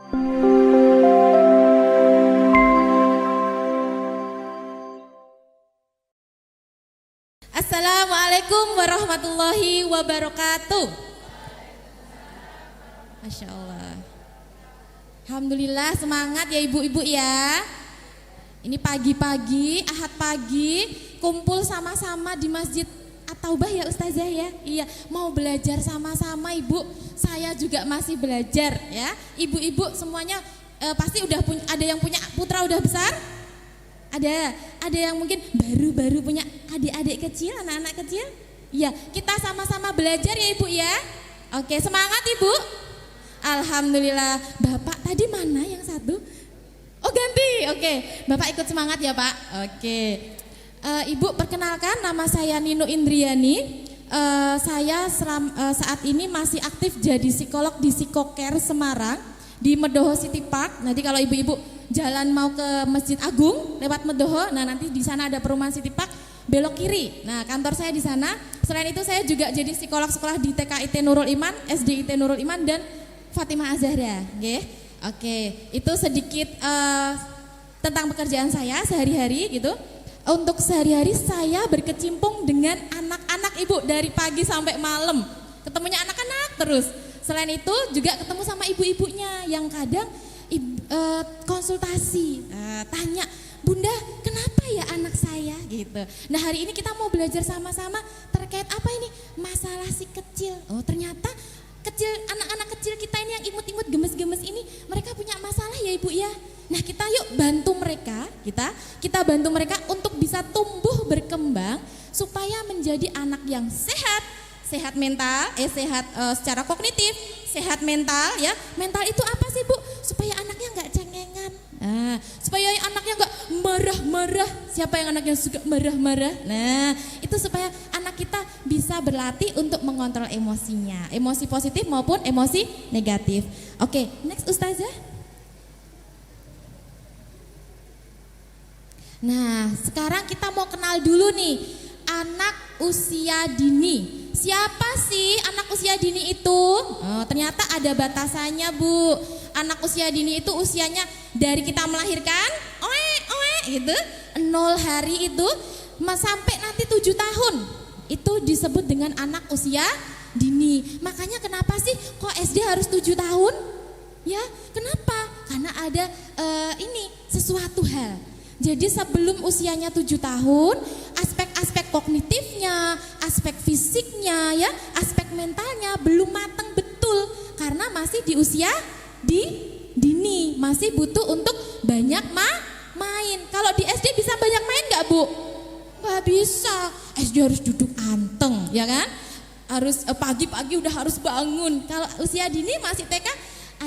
Assalamualaikum warahmatullahi wabarakatuh. Masya Allah. Alhamdulillah, semangat ya ibu-ibu ya. Ini pagi-pagi, Ahad pagi, kumpul sama-sama di Masjid At-Taubah ya Ustazah ya. Iya, mau belajar sama-sama ibu. Saya juga masih belajar ya. Ibu-ibu semuanya pasti udah punya, ada yang punya putra udah besar? Ada yang mungkin baru-baru punya adik-adik kecil, anak-anak kecil? Iya, kita sama-sama belajar ya ibu ya. Oke, semangat ibu. Alhamdulillah. Bapak tadi mana yang satu? Oh ganti, oke. Bapak ikut semangat ya Pak. Oke. Ibu perkenalkan, nama saya Nino Indriani. Saya saat ini masih aktif jadi psikolog di Psikoker Semarang di Medoho City Park. Nanti kalau ibu-ibu jalan mau ke Masjid Agung lewat Medoho, nah nanti di sana ada perumahan City Park, belok kiri. Nah kantor saya di sana. Selain itu saya juga jadi psikolog sekolah di TKIT Nurul Iman, SDIT Nurul Iman dan Fatimah Az-Zahra. Oke, itu sedikit tentang pekerjaan saya sehari-hari gitu. Untuk sehari-hari saya berkecimpung dengan anak-anak ibu dari pagi sampai malam. Ketemunya anak-anak terus. Selain itu juga ketemu sama ibu-ibunya yang kadang konsultasi, tanya, Bunda kenapa ya anak saya gitu. Nah hari ini kita mau belajar sama-sama terkait apa ini? Masalah si kecil. Oh ternyata kecil, anak-anak kecil kita ini yang imut-imut gemes-gemes ini mereka punya masalah ya ibu ya. Nah kita yuk bantu mereka, kita bantu mereka untuk bisa tumbuh berkembang supaya menjadi anak yang sehat mental, sehat secara kognitif, sehat mental ya. Mental itu apa sih bu? Supaya anaknya nggak cengengan, supaya anaknya nggak marah-marah. Siapa yang anaknya suka marah-marah? Nah itu supaya anak kita bisa berlatih untuk mengontrol emosinya, emosi positif maupun emosi negatif. Oke, next Ustazah. Nah sekarang kita mau kenal dulu nih anak usia dini. Siapa sih anak usia dini itu? Oh, ternyata ada batasannya bu. Anak usia dini itu usianya dari kita melahirkan, gitu, 0 hari itu sampai nanti 7 tahun. Itu disebut dengan anak usia dini. Makanya kenapa sih kok SD harus 7 tahun? Ya, kenapa? Karena ada ini sesuatu hal. Jadi sebelum usianya 7 tahun, aspek-aspek kognitifnya, aspek fisiknya ya, aspek mentalnya belum matang betul karena masih di usia dini, masih butuh untuk banyak main. Kalau di SD bisa banyak main nggak bu? Nggak bisa. SD harus duduk anteng, ya kan? Harus pagi-pagi udah harus bangun. Kalau usia dini masih TK,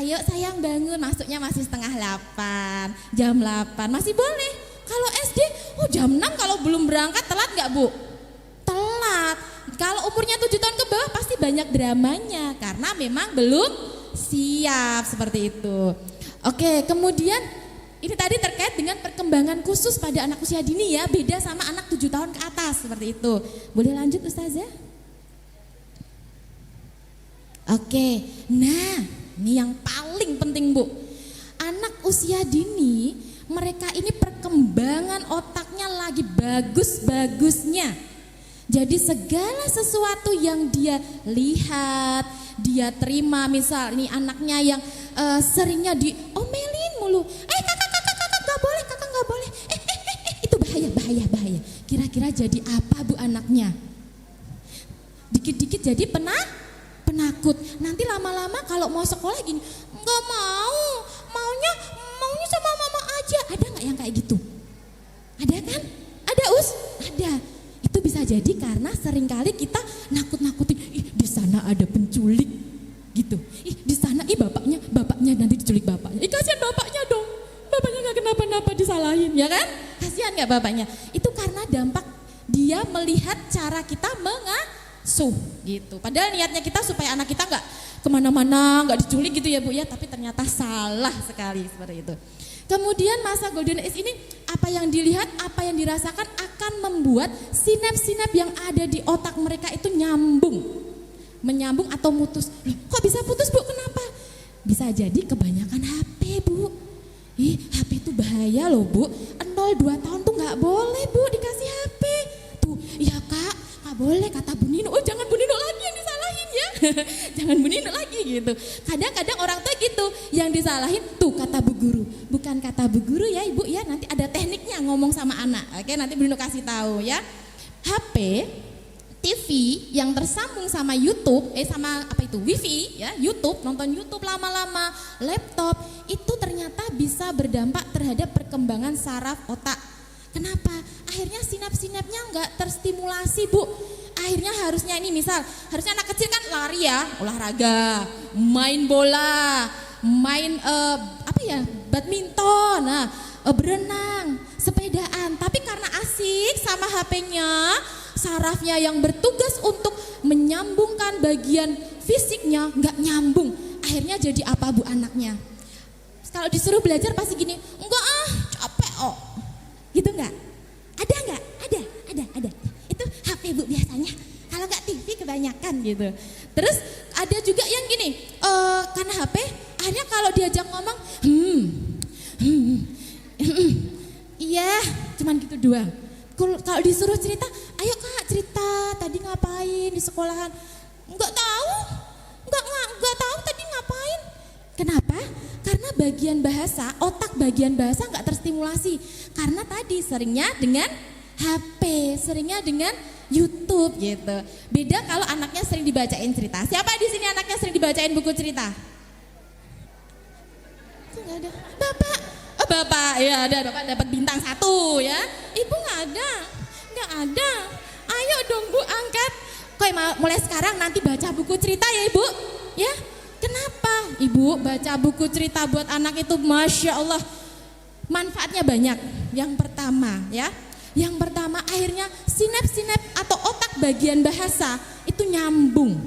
ayo sayang bangun, masuknya masih setengah 8, jam 8 masih boleh. Kalau SD, jam 6 kalau belum berangkat telat nggak bu? Telat. Kalau umurnya 7 tahun ke bawah pasti banyak dramanya karena memang belum siap seperti itu. Oke, kemudian ini tadi terkait dengan perkembangan khusus pada anak usia dini ya, beda sama anak 7 tahun ke atas seperti itu. Boleh lanjut Ustazah? Oke, nah ini yang paling penting bu. Anak usia dini, mereka ini perkembangan otaknya lagi bagus-bagusnya. Jadi segala sesuatu yang dia lihat, dia terima, misal ini anaknya yang seringnya diomelin mulu. Kakak gak boleh. Itu bahaya. Kira-kira jadi apa bu anaknya? Dikit-dikit jadi penakut. Nanti lama-lama kalau mau sekolah gini, nggak maunya sama mama aja. Ada nggak yang kayak gitu? Ada kan? Ada ada. Itu bisa jadi karena seringkali kita nakut-nakutin. Di sana ada penculik, gitu. Di sana bapaknya nanti diculik bapaknya. Kasihan bapaknya dong. Bapaknya nggak kenapa-napa disalahin, ya kan? Kasihan nggak bapaknya? Itu karena dampak dia melihat cara kita mengasuh gitu. Padahal niatnya kita supaya anak kita nggak kemana-mana, nggak diculik gitu ya bu ya. Tapi ternyata salah sekali seperti itu. Kemudian masa golden age ini apa yang dilihat, apa yang dirasakan akan membuat sinap-sinap yang ada di otak mereka itu menyambung atau mutus. Loh, kok bisa putus bu? Kenapa? Bisa jadi kebanyakan HP. Ih, HP itu bahaya loh Bu. 0-2 tahun tuh nggak boleh Bu dikasih HP. Tuh, iya Kak, nggak boleh kata Bu Nino. Oh jangan Bu Nino lagi yang disalahin ya. Jangan Bu Nino lagi gitu. Kadang-kadang orang tua gitu yang disalahin tuh kata Bu Guru. Bukan kata Bu Guru ya Ibu ya, nanti ada tekniknya ngomong sama anak. Oke, nanti Bu Nino kasih tahu ya. HP, TV yang tersambung sama YouTube, sama apa itu Wifi ya, YouTube, nonton YouTube lama-lama, laptop itu ternyata bisa berdampak terhadap perkembangan saraf otak. Kenapa? Akhirnya sinap-sinapnya nggak terstimulasi Bu. Akhirnya harusnya ini harusnya anak kecil kan lari ya, olahraga, main bola, main badminton, berenang, sepedaan. Tapi karena asik sama HP-nya, sarafnya yang bertugas untuk menyambungkan bagian fisiknya nggak nyambung. Akhirnya jadi apa Bu anaknya? Kalau disuruh belajar pasti gini, enggak capek gitu nggak? Ada nggak? Ada. Itu HP Bu biasanya. Kalau nggak TV kebanyakan gitu. Terus ada juga yang gini, karena HP akhirnya kalau diajak ngomong, iya, cuman gitu doang. Kalau disuruh cerita, ayo Kak cerita tadi ngapain di sekolahan? Enggak tahu tadi ngapain. Kenapa? Karena bagian bahasa, otak bagian bahasa enggak terstimulasi. Karena tadi seringnya dengan HP, seringnya dengan YouTube gitu. Beda kalau anaknya sering dibacain cerita. Siapa di sini anaknya sering dibacain buku cerita? Enggak ada. Bapak, ya ada, Bapak dapat bintang 1 ya. Ibu nggak ada. Ayo dong Bu angkat. Kok mulai sekarang nanti baca buku cerita ya Ibu, ya. Kenapa? Ibu baca buku cerita buat anak itu, masya Allah, manfaatnya banyak. Yang pertama akhirnya sinap-sinap atau otak bagian bahasa itu nyambung.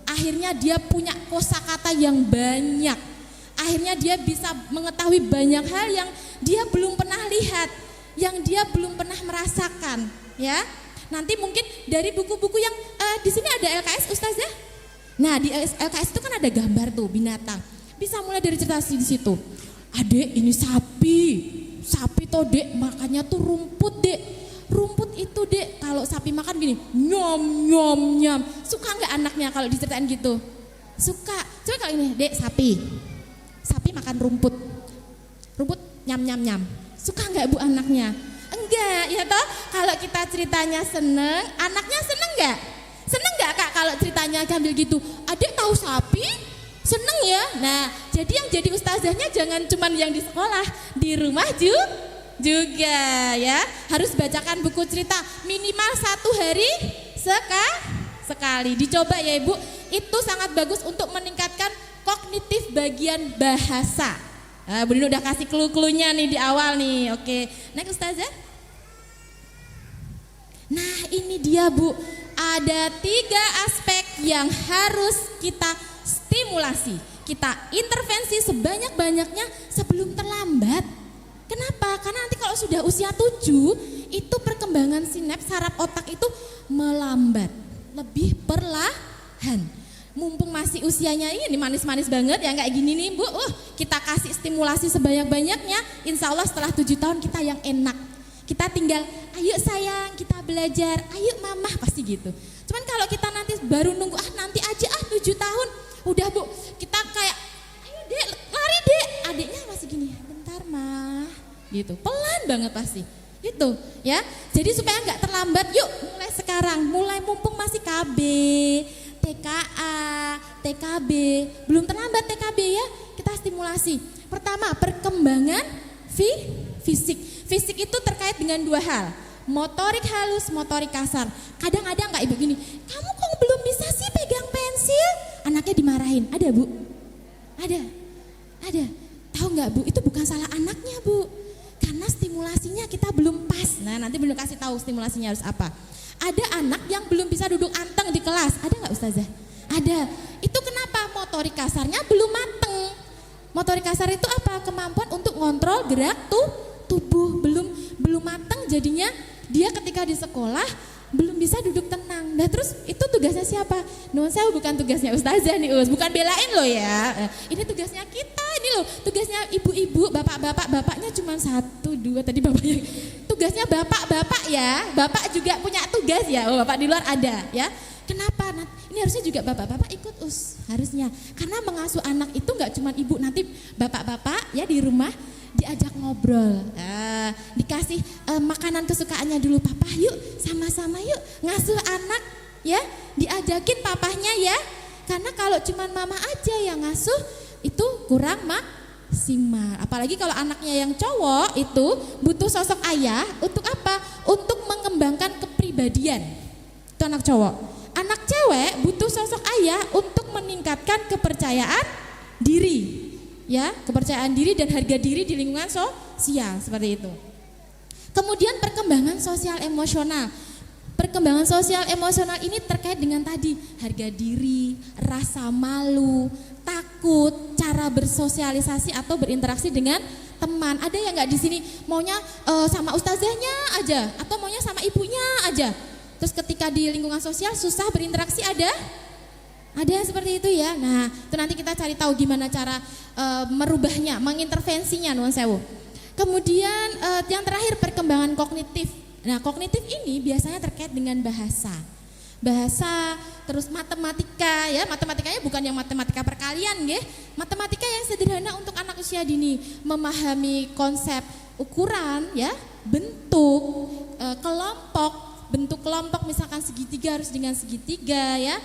Akhirnya dia punya kosakata yang banyak. Akhirnya dia bisa mengetahui banyak hal yang dia belum pernah lihat, yang dia belum pernah merasakan, ya. Nanti mungkin dari buku-buku yang di sini ada LKS Ustazah. Nah, di LKS itu kan ada gambar tuh binatang. Bisa mulai dari cerita di situ. Adek, ini sapi toh Dek, makannya tuh rumput Dek. Rumput itu Dek, kalau sapi makan gini, nyom. Suka nggak anaknya kalau diceritain gitu? Suka. Coba kalau ini, Dek, sapi makan rumput nyam. Suka nggak Bu anaknya? Enggak ya toh. Kalau kita ceritanya seneng, anaknya seneng nggak Kak kalau ceritanya ambil gitu? Adik tahu sapi seneng ya. Nah jadi yang jadi ustazahnya jangan cuman yang di sekolah, di rumah juga ya. Harus bacakan buku cerita minimal 1 hari sekali. Dicoba ya Ibu. Itu sangat bagus untuk meningkatkan kognitif bagian bahasa. Bu Nino udah kasih clue-cluenya nih di awal nih. Oke, next Ustazah. Nah ini dia Bu, ada 3 aspek yang harus kita stimulasi, kita intervensi sebanyak-banyaknya sebelum terlambat. Kenapa? Karena nanti kalau sudah usia 7, itu perkembangan sinaps saraf otak itu melambat, lebih perlahan. Mumpung masih usianya ini manis-manis banget ya kayak gini nih Bu, kita kasih stimulasi sebanyak-banyaknya. Insya Allah setelah 7 tahun kita yang enak. Kita tinggal, ayo sayang kita belajar, ayo mama, pasti gitu. Cuman kalau kita nanti baru nunggu, nanti aja 7 tahun, udah Bu, kita kayak, ayo Dek, lari Dek, adiknya masih gini, bentar mah, gitu, pelan banget pasti. Gitu ya, jadi supaya nggak terlambat, yuk mulai sekarang, mulai mumpung masih KB, TKA, TKB, belum terlambat TKB ya, kita stimulasi. Pertama, perkembangan fisik. Fisik itu terkait dengan 2 hal, motorik halus, motorik kasar. Kadang ada nggak Ibu gini, kamu kok belum bisa sih pegang pensil? Anaknya dimarahin, ada Bu? Ada. Tahu nggak Bu, itu bukan salah anaknya Bu, karena stimulasinya kita belum pas. Nah nanti belum kasih tahu stimulasinya harus apa. Ada anak yang belum bisa duduk anteng di kelas, ada nggak Ustazah? Ada. Itu kenapa? Motorik kasarnya belum mateng. Motorik kasar itu apa? Kemampuan untuk ngontrol gerak tubuh belum mateng, jadinya dia ketika di sekolah belum bisa duduk tenang. Nah terus itu tugasnya siapa? Nuhun sewu, bukan tugasnya Ustazah nih bukan belain loh ya. Ini tugasnya kita, ini loh, tugasnya ibu-ibu, bapak-bapak, bapaknya cuma 1, 2 tadi bapaknya. Tugasnya bapak-bapak ya, bapak juga punya tugas ya, oh bapak di luar ada ya. Kenapa? Nah, ini harusnya juga bapak-bapak ikut harusnya. Karena mengasuh anak itu nggak cuma ibu, nanti bapak-bapak ya di rumah diajak ngobrol, dikasih makanan kesukaannya dulu. Papa yuk, sama-sama yuk ngasuh anak ya, diajakin papahnya ya. Karena kalau cuma mama aja yang ngasuh itu kurang maksimal. Apalagi kalau anaknya yang cowok itu butuh sosok ayah untuk apa? Untuk mengembangkan kepribadian. Itu anak cowok. Anak cewek butuh sosok ayah untuk meningkatkan kepercayaan diri. Ya, kepercayaan diri dan harga diri di lingkungan sosial seperti itu. Kemudian perkembangan sosial emosional. Perkembangan sosial emosional ini terkait dengan tadi harga diri, rasa malu, takut, cara bersosialisasi atau berinteraksi dengan teman. Ada yang nggak di sini maunya sama ustazahnya aja atau maunya sama ibunya aja. Terus ketika di lingkungan sosial susah berinteraksi ada yang seperti itu ya. Nah, itu nanti kita cari tahu gimana cara merubahnya, mengintervensinya nuwun sewu. Kemudian yang terakhir perkembangan kognitif. Nah, kognitif ini biasanya terkait dengan bahasa, terus matematika ya. Matematikanya bukan yang matematika perkalian nggih. Matematika yang sederhana untuk anak usia dini, memahami konsep ukuran ya, bentuk, kelompok. Bentuk kelompok misalkan segitiga harus dengan segitiga ya,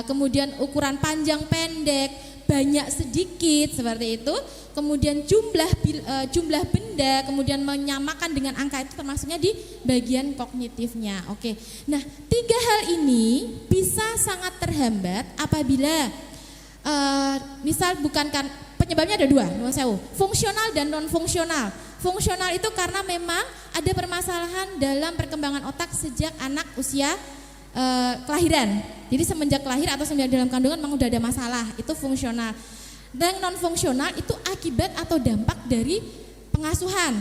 kemudian ukuran panjang pendek, banyak sedikit seperti itu, kemudian jumlah benda, kemudian menyamakan dengan angka itu termasuknya di bagian kognitifnya. Oke, nah 3 hal ini bisa sangat terhambat apabila misal bukan penyebabnya ada 2, fungsional dan non fungsional. Fungsional itu karena memang ada permasalahan dalam perkembangan otak sejak anak usia kelahiran. Jadi semenjak lahir atau semenjak dalam kandungan memang udah ada masalah, itu fungsional. Dan non fungsional itu akibat atau dampak dari pengasuhan.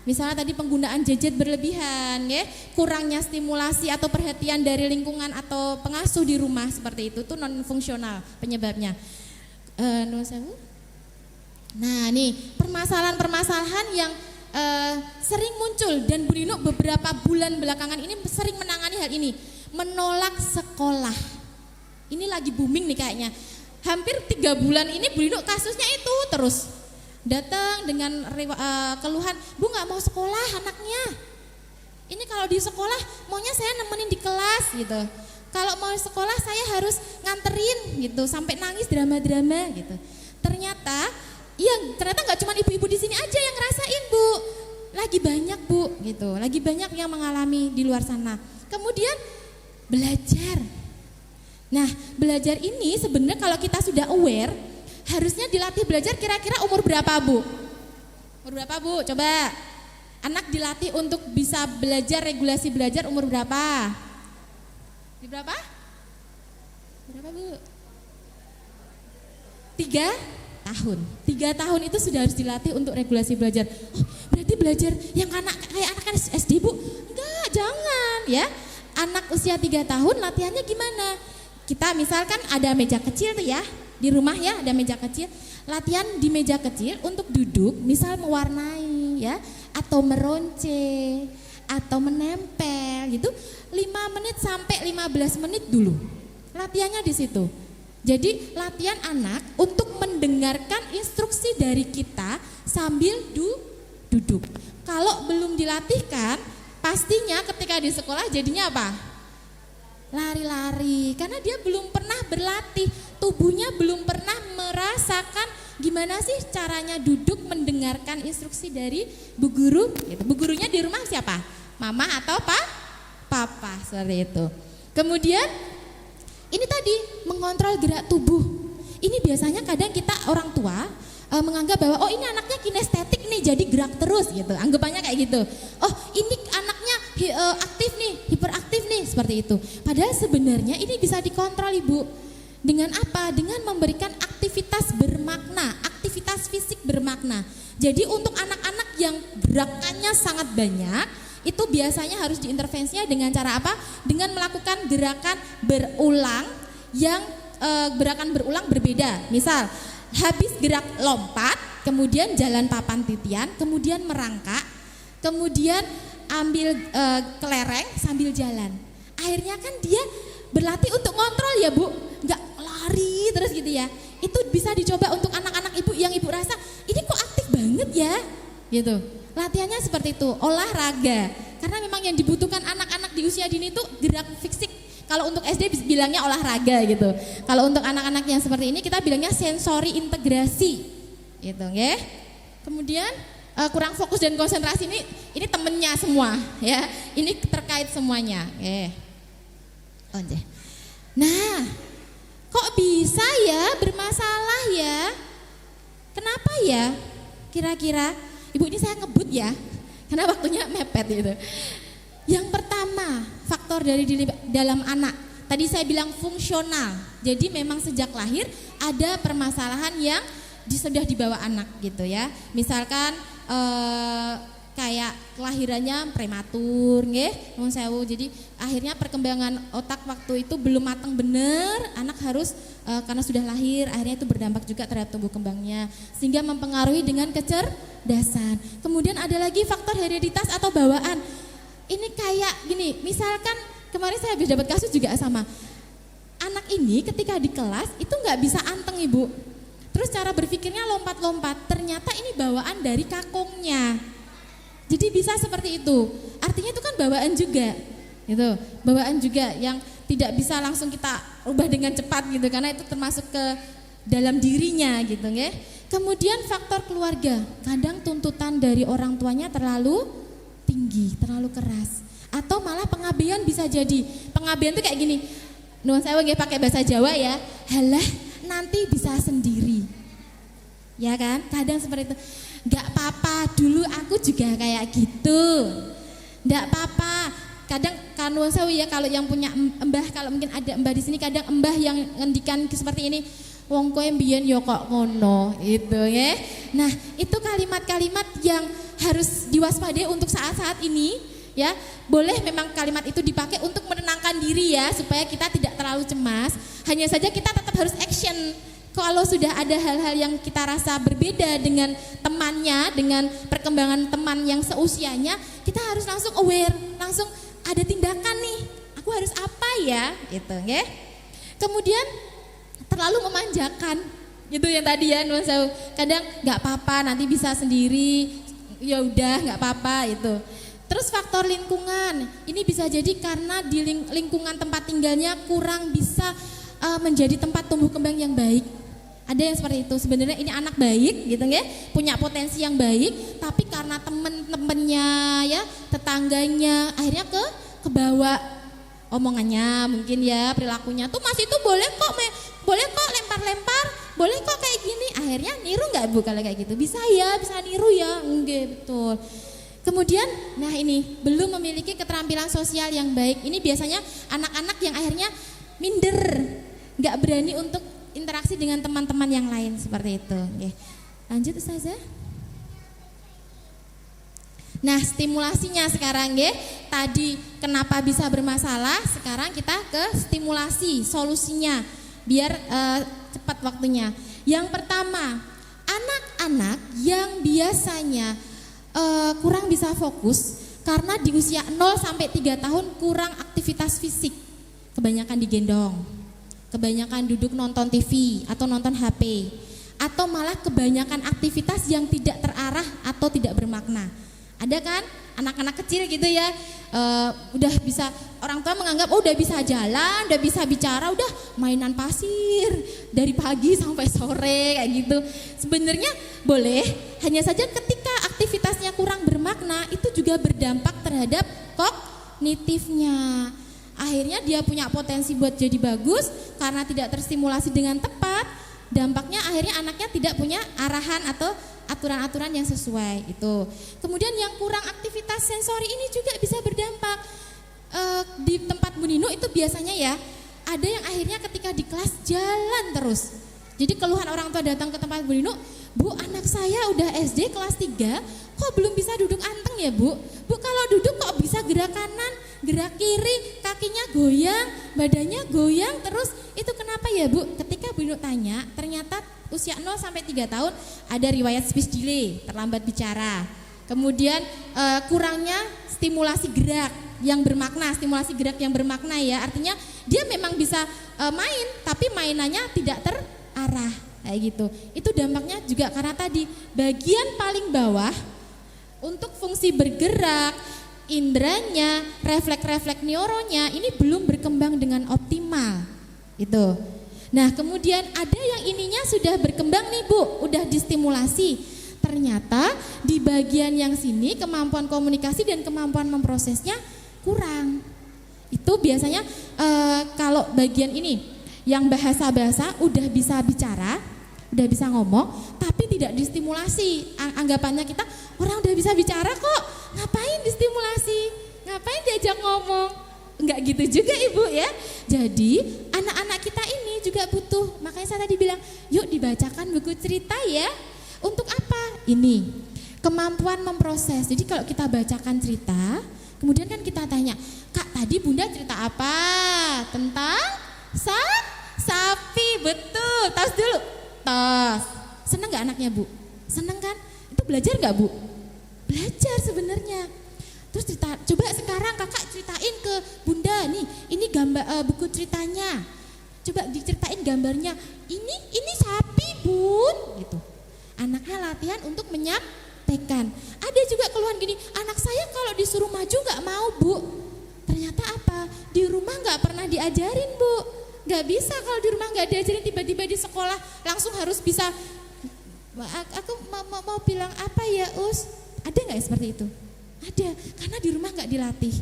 Misalnya tadi penggunaan gadget berlebihan, ya, kurangnya stimulasi atau perhatian dari lingkungan atau pengasuh di rumah seperti itu non fungsional penyebabnya. Nah nih permasalahan-permasalahan yang sering muncul dan Bu Rino beberapa bulan belakangan ini sering menangani hal ini. Menolak sekolah, ini lagi booming nih kayaknya. Hampir 3 bulan ini Bu Rino kasusnya itu terus datang dengan keluhan, Bu nggak mau sekolah anaknya. Ini kalau di sekolah maunya saya nemenin di kelas gitu. Kalau mau sekolah saya harus nganterin gitu, sampai nangis drama-drama gitu. Ternyata nggak cuma ibu-ibu di sini aja yang ngerasain Bu, lagi banyak Bu gitu, lagi banyak yang mengalami di luar sana. Kemudian belajar. Nah belajar ini sebenarnya kalau kita sudah aware harusnya dilatih belajar kira-kira umur berapa Bu? Umur berapa Bu? Coba anak dilatih untuk bisa belajar regulasi belajar umur berapa? Di berapa? Berapa Bu? 3 tahun. 3 tahun itu sudah harus dilatih untuk regulasi belajar. Oh, berarti belajar yang kayak anak SD Bu? Enggak, jangan ya. Anak usia 3 tahun latihannya gimana? Kita misalkan ada meja kecil tuh ya, di rumah ya ada meja kecil. Latihan di meja kecil untuk duduk, misal mewarnai ya, atau meronce, atau menempel gitu. 5 menit sampai 15 menit dulu. Latihannya di situ. Jadi latihan anak untuk mendengarkan instruksi dari kita sambil duduk. Kalau belum dilatihkan, pastinya ketika di sekolah jadinya apa? Lari-lari, karena dia belum pernah berlatih, tubuhnya belum pernah merasakan gimana sih caranya duduk mendengarkan instruksi dari Bu Guru. Bu gurunya di rumah siapa? Mama atau Papa, seperti itu. Kemudian ini tadi mengontrol gerak tubuh. Ini biasanya kadang kita orang tua menganggap bahwa oh ini anaknya kinestetik nih jadi gerak terus gitu. Anggapannya kayak gitu. Oh ini anaknya aktif nih, hiperaktif nih seperti itu. Padahal sebenarnya ini bisa dikontrol Ibu. Dengan apa? Dengan memberikan aktivitas bermakna, aktivitas fisik bermakna. Jadi untuk anak-anak yang gerakannya sangat banyak itu biasanya harus diintervensinya dengan cara apa? Dengan melakukan gerakan berulang yang gerakan berulang berbeda. Misal habis gerak lompat kemudian jalan papan titian, kemudian merangkak, kemudian ambil kelereng sambil jalan. Akhirnya kan dia berlatih untuk ngontrol ya Bu, nggak lari terus gitu ya. Itu bisa dicoba untuk anak-anak ibu yang ibu rasa ini kok aktif banget ya gitu. Latihannya seperti itu, olahraga. Karena memang yang dibutuhkan anak-anak di usia dini itu gerak fisik. Kalau untuk SD bilangnya olahraga gitu. Kalau untuk anak-anak yang seperti ini kita bilangnya sensori integrasi gitu ya. Kemudian kurang fokus dan konsentrasi ini temennya semua ya. Ini terkait semuanya. Nah, kok bisa ya bermasalah ya? Kenapa ya? Kira-kira, Ibu ini saya ngebut ya, karena waktunya mepet gitu. Yang pertama, faktor dari dalam anak. Tadi saya bilang fungsional. Jadi memang sejak lahir ada permasalahan yang sudah dibawa anak gitu ya. Misalkan kayak kelahirannya prematur nggih, nuwun sewu. Jadi akhirnya perkembangan otak waktu itu belum matang bener, anak harus karena sudah lahir, akhirnya itu berdampak juga terhadap tumbuh kembangnya sehingga mempengaruhi dengan kecerdasan. Kemudian ada lagi faktor hereditas atau bawaan. Ini kayak gini, misalkan kemarin saya habis dapat kasus juga sama. Anak ini ketika di kelas itu nggak bisa anteng Ibu. Terus cara berpikirnya lompat-lompat, ternyata ini bawaan dari kakungnya. Jadi bisa seperti itu. Artinya itu kan bawaan juga. Gitu. Bawaan juga yang tidak bisa langsung kita ubah dengan cepat gitu karena itu termasuk ke dalam dirinya gitu ya. Kemudian faktor keluarga. Kadang tuntutan dari orang tuanya terlalu tinggi, terlalu keras. Atau malah pengabaian bisa jadi. Pengabaian itu kayak gini. Nuwun sewu nggih pakai bahasa Jawa ya. Halah nanti bisa sendiri. Ya kan? Kadang seperti itu. Enggak apa-apa, dulu aku juga kayak gitu. Enggak apa-apa. Kadang kan nuwun sewu ya kalau yang punya embah, kalau mungkin ada embah di sini kadang embah yang ngendikan seperti ini. Wong kowe mbiyen ya kok ngono, itu ya. Nah, itu kalimat-kalimat yang harus diwaspadai untuk saat-saat ini ya. Boleh memang kalimat itu dipakai untuk menenangkan diri ya supaya kita tidak terlalu cemas. Hanya saja kita tetap harus action. Kalau sudah ada hal-hal yang kita rasa berbeda dengan temannya, dengan perkembangan teman yang seusianya, kita harus langsung aware, langsung ada tindakan nih. Aku harus apa ya? Gitu, ya. Kemudian terlalu memanjakan. Itu yang tadi ya, nuwun sewu. Kadang nggak apa-apa, nanti bisa sendiri. Ya udah, nggak apa-apa itu. Terus faktor lingkungan, ini bisa jadi karena di lingkungan tempat tinggalnya kurang bisa menjadi tempat tumbuh kembang yang baik. Ada yang seperti itu, sebenarnya ini anak baik gitu ya, punya potensi yang baik, tapi karena temen-temennya ya, tetangganya akhirnya kebawa omongannya mungkin ya, perilakunya tuh masih tuh boleh kok lempar-lempar, boleh kok kayak gini, akhirnya niru nggak Bu kalau kayak gitu? Bisa ya, bisa niru ya, enggak betul. Kemudian, nah ini belum memiliki keterampilan sosial yang baik. Ini biasanya anak-anak yang akhirnya minder, nggak berani untuk interaksi dengan teman-teman yang lain seperti itu. Oke. Lanjut Ustazah. Nah stimulasinya sekarang ya. Tadi kenapa bisa bermasalah, sekarang kita ke stimulasi, solusinya biar cepat waktunya. Yang pertama, anak-anak yang biasanya kurang bisa fokus karena di usia 0 sampai 3 tahun kurang aktivitas fisik, kebanyakan digendong, kebanyakan duduk nonton TV atau nonton HP, atau malah kebanyakan aktivitas yang tidak terarah atau tidak bermakna. Ada kan anak-anak kecil gitu ya, udah bisa, orang tua menganggap udah bisa jalan, udah bisa bicara, udah mainan pasir dari pagi sampai sore kayak gitu. Sebenarnya boleh, hanya saja ketika aktivitasnya kurang bermakna itu juga berdampak terhadap kognitifnya. Akhirnya dia punya potensi buat jadi bagus karena tidak terstimulasi dengan tepat. Dampaknya akhirnya anaknya tidak punya arahan atau aturan-aturan yang sesuai itu. Kemudian yang kurang aktivitas sensori ini juga bisa berdampak. Di tempat Bu Nino itu biasanya ya ada yang akhirnya ketika di kelas jalan terus. Jadi keluhan orang tua datang ke tempat Bu Nino, Bu anak saya udah SD kelas 3 kok belum bisa duduk anteng ya Bu? Bu kalau duduk kok bisa gerak kanan, gerak kiri, kakinya goyang, badannya goyang terus, itu kenapa ya Bu? Ketika Bu Bu Nuk tanya, ternyata usia 0 sampai 3 tahun ada riwayat speech delay, terlambat bicara. Kemudian kurangnya stimulasi gerak yang bermakna, stimulasi gerak yang bermakna ya. Artinya dia memang bisa main, tapi mainannya tidak terarah kayak gitu. Itu dampaknya juga karena tadi bagian paling bawah untuk fungsi bergerak, indranya, refleks-refleks neuronnya ini belum berkembang dengan optimal. Itu. Nah, kemudian ada yang ininya sudah berkembang nih Bu, udah distimulasi. Ternyata di bagian yang sini kemampuan komunikasi dan kemampuan memprosesnya kurang. Itu biasanya kalau bagian ini yang bahasa-bahasa udah bisa bicara, udah bisa ngomong, tapi tidak distimulasi. Anggapannya kita, orang udah bisa bicara kok, ngapain distimulasi, ngapain diajak ngomong. Enggak gitu juga Ibu ya. Jadi anak-anak kita ini juga butuh, makanya saya tadi bilang yuk dibacakan buku cerita ya. Untuk apa? Ini kemampuan memproses. Jadi kalau kita bacakan cerita, kemudian kan kita tanya, Kak tadi Bunda cerita apa? Tentang sapi, betul. Tos dulu, tos. Seneng gak anaknya Bu? Seneng kan? Itu belajar gak Bu? Belajar sebenarnya. Terus cerita, coba sekarang kakak ceritain ke Bunda nih, ini gambar buku ceritanya. Coba diceritain gambarnya. Ini sapi Bun, gitu. Anaknya latihan untuk menyampaikan. Ada juga keluhan gini, anak saya kalau disuruh maju nggak mau Bu. Ternyata apa? Di rumah nggak pernah diajarin Bu. Nggak bisa kalau di rumah nggak diajarin, tiba-tiba di sekolah langsung harus bisa. Aku mau bilang apa ya Us? Ada nggak ya seperti itu? Ada, karena di rumah nggak dilatih,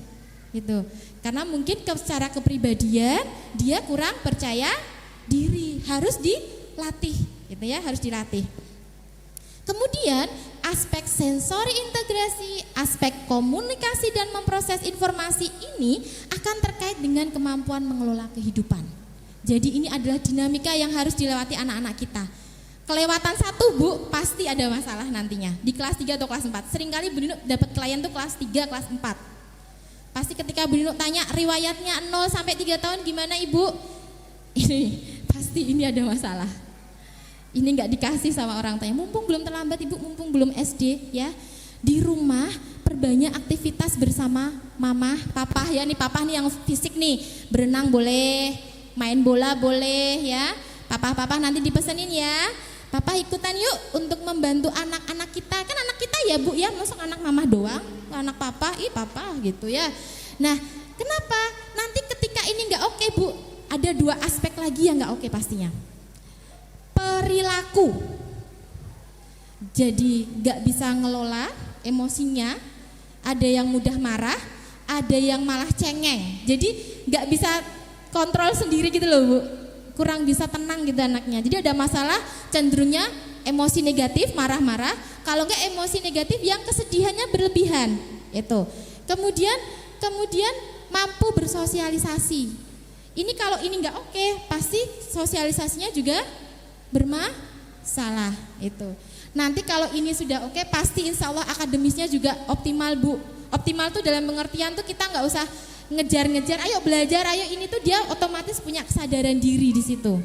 gitu. Karena mungkin secara kepribadian dia kurang percaya diri, harus dilatih, gitu ya, harus dilatih. Kemudian aspek sensori integrasi, aspek komunikasi dan memproses informasi ini akan terkait dengan kemampuan mengelola kehidupan. Jadi ini adalah dinamika yang harus dilewati anak-anak kita. Kelewatan 1 Bu, pasti ada masalah nantinya di kelas 3 atau kelas 4. Seringkali Bu Nino dapat klien tuh kelas 3, kelas 4. Pasti ketika Bu Nino tanya riwayatnya 0 sampai 3 tahun gimana Ibu? Ini pasti ini ada masalah. Ini enggak dikasih sama orang tuanya. Mumpung belum terlambat Ibu, mumpung belum SD ya. Di rumah perbanyak aktivitas bersama mama, papa ya. Nih papa nih yang fisik nih, berenang boleh, main bola boleh ya. Papa nanti dipesenin ya. Papa ikutan yuk untuk membantu anak-anak kita. Kan anak kita ya Bu ya, masuk anak mama doang, anak papa, papa gitu ya. Nah kenapa? Nanti ketika ini gak oke Bu, ada 2 aspek lagi yang gak oke pastinya. Perilaku. Jadi gak bisa ngelola emosinya, ada yang mudah marah, ada yang malah cengeng. Jadi gak bisa kontrol sendiri gitu loh Bu. Kurang bisa tenang gitu anaknya. Jadi ada masalah cenderungnya emosi negatif, marah-marah. Kalau enggak emosi negatif yang kesedihannya berlebihan. Itu. Kemudian mampu bersosialisasi. Ini kalau ini enggak oke, pasti sosialisasinya juga bermasalah. Itu. Nanti kalau ini sudah oke, pasti insya Allah akademisnya juga optimal Bu. Optimal tuh dalam pengertian tuh kita enggak usah ngejar-ngejar, ayo belajar, ayo ini tuh dia otomatis punya kesadaran diri di situ.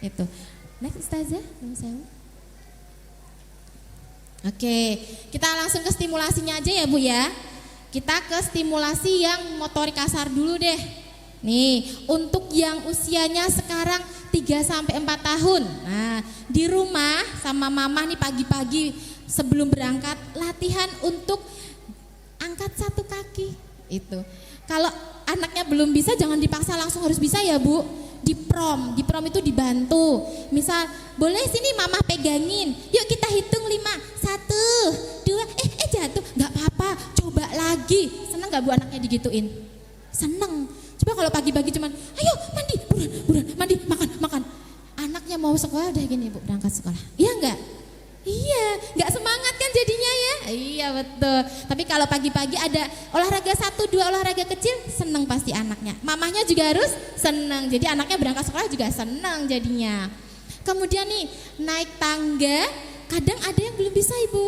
Itu. Next Ustazah, Oke, kita langsung ke stimulasinya aja ya Bu ya. Kita ke stimulasi yang motorik kasar dulu deh. Nih, untuk yang usianya sekarang 3 sampai 4 tahun. Nah, di rumah sama mama nih pagi-pagi sebelum berangkat latihan untuk angkat 1 kaki. Itu. Kalau anaknya belum bisa jangan dipaksa langsung harus bisa ya Bu. Di prom itu dibantu. Misal, boleh sini mama pegangin. Yuk kita hitung 5. 1, 2, jatuh. Enggak apa-apa, coba lagi. Seneng enggak Bu anaknya digituin? Seneng. Coba kalau pagi-pagi cuman, ayo mandi, buruan, mandi, makan. Anaknya mau sekolah udah gini Bu, berangkat sekolah. Iya enggak? Iya, nggak semangat kan jadinya ya? Iya betul. Tapi kalau pagi-pagi ada olahraga 1, 2 olahraga kecil, seneng pasti anaknya. Mamahnya juga harus seneng. Jadi anaknya berangkat sekolah juga seneng jadinya. Kemudian nih naik tangga, kadang ada yang belum bisa Ibu.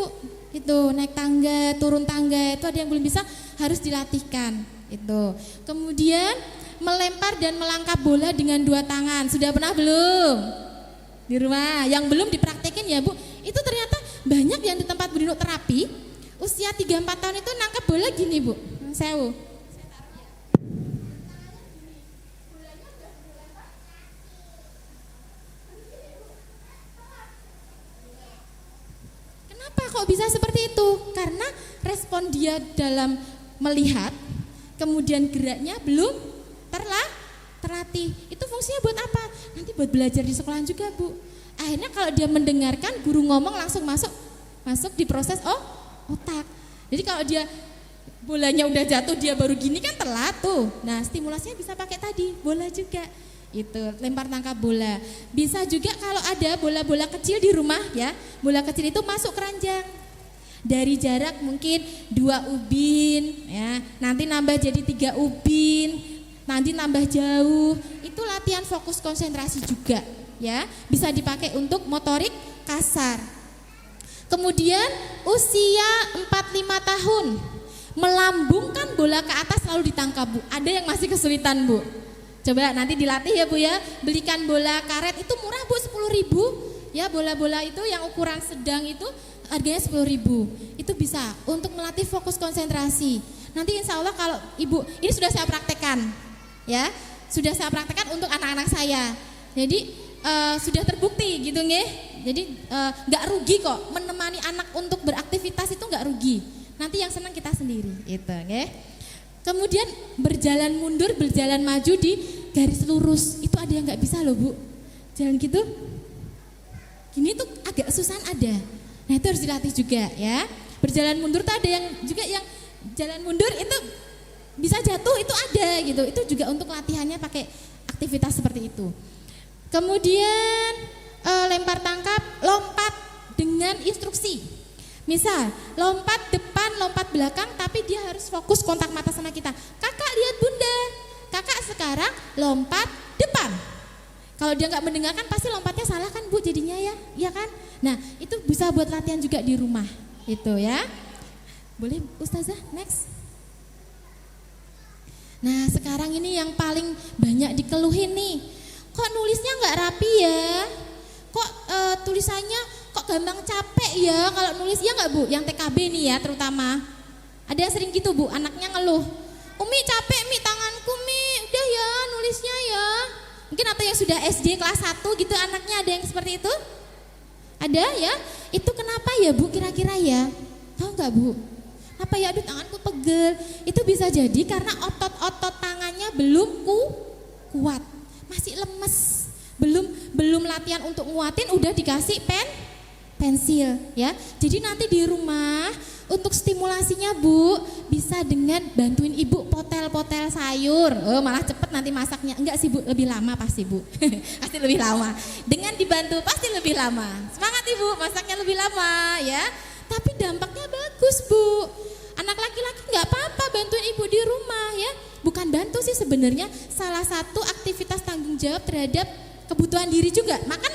Itu naik tangga, turun tangga itu ada yang belum bisa, harus dilatihkan. Itu. Kemudian melempar dan melangkap bola dengan 2 tangan. Sudah pernah belum? Di rumah, yang belum dipraktekin ya Bu. Itu ternyata banyak yang di tempat berduduk terapi usia 3-4 tahun itu nangkap bola gini Bu. Sewu. Kenapa kok bisa seperti itu? Karena respon dia dalam melihat, kemudian geraknya belum terlatih. Itu fungsinya buat apa? Nanti buat belajar di sekolahan juga Bu. Akhirnya kalau dia mendengarkan guru ngomong langsung masuk di proses otak. Jadi kalau dia bolanya udah jatuh dia baru gini kan telat tuh. Nah stimulasinya bisa pakai tadi bola juga. Itu lempar tangkap bola. Bisa juga kalau ada bola-bola kecil di rumah ya. Bola kecil itu masuk keranjang. Dari jarak mungkin 2 ubin ya. Nanti nambah jadi 3 ubin. Nanti nambah jauh. Itu latihan fokus konsentrasi juga ya. Bisa dipakai untuk motorik kasar. Kemudian usia 4-5 tahun melambungkan bola ke atas lalu ditangkap Bu. Ada yang masih kesulitan Bu. Coba nanti dilatih ya Bu ya. Belikan bola karet itu murah Bu, 10.000 ya. Bola-bola itu yang ukuran sedang itu harganya 10.000. Itu bisa untuk melatih fokus konsentrasi. Nanti insya Allah kalau Ibu, ini sudah saya praktekkan ya. Sudah saya praktekkan untuk anak-anak saya. Jadi sudah terbukti gitu nggih. Jadi nggak rugi kok menemani anak untuk beraktivitas itu nggak rugi. Nanti yang senang kita sendiri itu nggih. Kemudian berjalan mundur, berjalan maju di garis lurus. Itu ada yang nggak bisa loh Bu. Jalan gitu. Gini tuh agak kesusahan ada. Nah itu harus dilatih juga ya. Berjalan mundur tuh ada yang juga yang jalan mundur itu bisa jatuh itu ada gitu. Itu juga untuk latihannya pakai aktivitas seperti itu. Kemudian lempar tangkap, lompat dengan instruksi. Misal lompat depan, lompat belakang, tapi dia harus fokus kontak mata sama kita. Kakak lihat Bunda, kakak sekarang lompat depan. Kalau dia nggak mendengarkan pasti lompatnya salah kan Bu jadinya ya, iya kan? Nah itu bisa buat latihan juga di rumah, itu ya. Boleh Ustazah next. Nah sekarang ini yang paling banyak dikeluhin nih. Kok nulisnya nggak rapi ya? Kok tulisannya kok gampang capek ya kalau nulis ya nggak Bu? Yang TKB nih ya terutama. Ada yang sering gitu Bu, anaknya ngeluh. Umi capek Mi tanganku Mi, udah ya nulisnya ya. Mungkin atau yang sudah SD kelas 1 gitu anaknya ada yang seperti itu? Ada ya? Itu kenapa ya Bu kira-kira ya? Tahu nggak Bu? Apa ya aduh tanganku pegel. Itu bisa jadi karena otot-otot tangannya belum kuat. Masih lemes, belum latihan untuk nguatin udah dikasih pensil ya. Jadi nanti di rumah untuk stimulasinya Bu bisa dengan bantuin Ibu potel-potel sayur. Oh malah cepet nanti masaknya. Enggak sih Bu, lebih lama pasti Bu. Pasti lebih lama. Dengan dibantu pasti lebih lama. Semangat Ibu, masaknya lebih lama ya. Tapi dampaknya bagus Bu. Anak laki-laki nggak apa-apa bantuin Ibu di rumah ya. Bukan bantu sih sebenarnya salah satu aktivitas tanggung jawab terhadap kebutuhan diri juga. Makan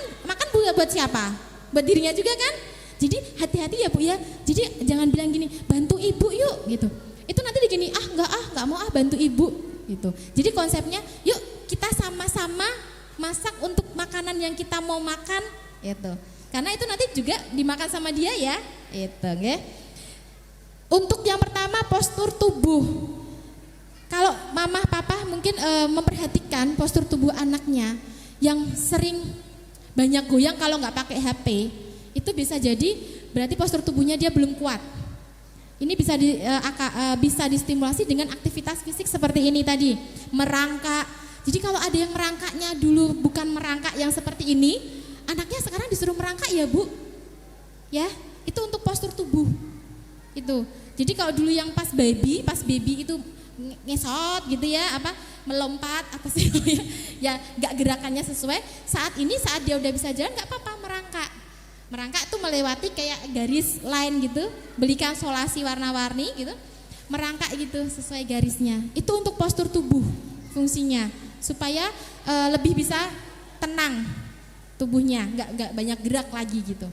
buat siapa? Buat dirinya juga kan? Jadi hati-hati ya Bu ya. Jadi jangan bilang gini, bantu Ibu yuk gitu. Itu nanti digini, nggak mau bantu Ibu gitu. Jadi konsepnya yuk kita sama-sama masak untuk makanan yang kita mau makan itu. Karena itu nanti juga dimakan sama dia ya. Itu nggih. Untuk yang pertama postur tubuh. Kalau mama papa mungkin memperhatikan postur tubuh anaknya yang sering banyak goyang kalau nggak pakai HP, itu bisa jadi berarti postur tubuhnya dia belum kuat. Ini bisa distimulasi dengan aktivitas fisik seperti ini tadi, merangkak. Jadi kalau ada yang merangkaknya dulu bukan merangkak yang seperti ini, anaknya sekarang disuruh merangkak ya Bu, ya itu untuk postur tubuh itu. Jadi kalau dulu yang pas baby itu ngesot gitu ya, melompat apa sih ya nggak gerakannya sesuai. Saat ini saat dia udah bisa jalan nggak apa-apa merangkak tuh melewati kayak garis line gitu, belikan solasi warna-warni gitu, merangkak gitu sesuai garisnya. Itu untuk postur tubuh fungsinya supaya lebih bisa tenang tubuhnya, nggak banyak gerak lagi gitu.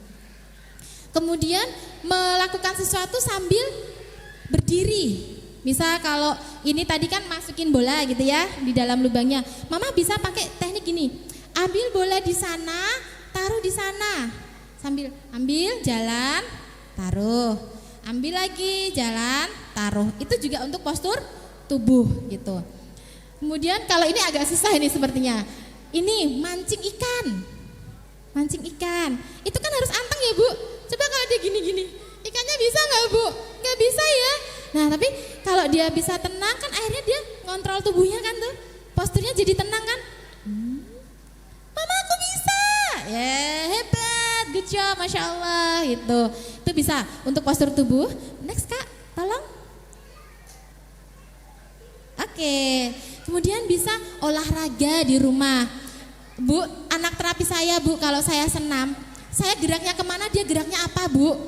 Kemudian melakukan sesuatu sambil berdiri. Misal kalau ini tadi kan masukin bola gitu ya di dalam lubangnya. Mama bisa pakai teknik gini. Ambil bola di sana, taruh di sana. Sambil ambil, jalan, taruh. Ambil lagi, jalan, taruh. Itu juga untuk postur tubuh gitu. Kemudian kalau ini agak susah ini sepertinya. Ini mancing ikan. Mancing ikan. Itu kan harus anteng ya, Bu. Coba kalau dia gini-gini. Ikannya bisa nggak, Bu? Nggak bisa ya. Nah, tapi kalau dia bisa tenang kan akhirnya dia ngontrol tubuhnya kan tuh. Posturnya jadi tenang kan? Mama aku bisa. Ya, hebat. Good job, Masya Allah. Itu bisa untuk postur tubuh. Next, Kak, tolong. Oke. Kemudian bisa olahraga di rumah. Bu, anak terapi saya, Bu, kalau saya senam, saya geraknya kemana, dia geraknya apa, Bu?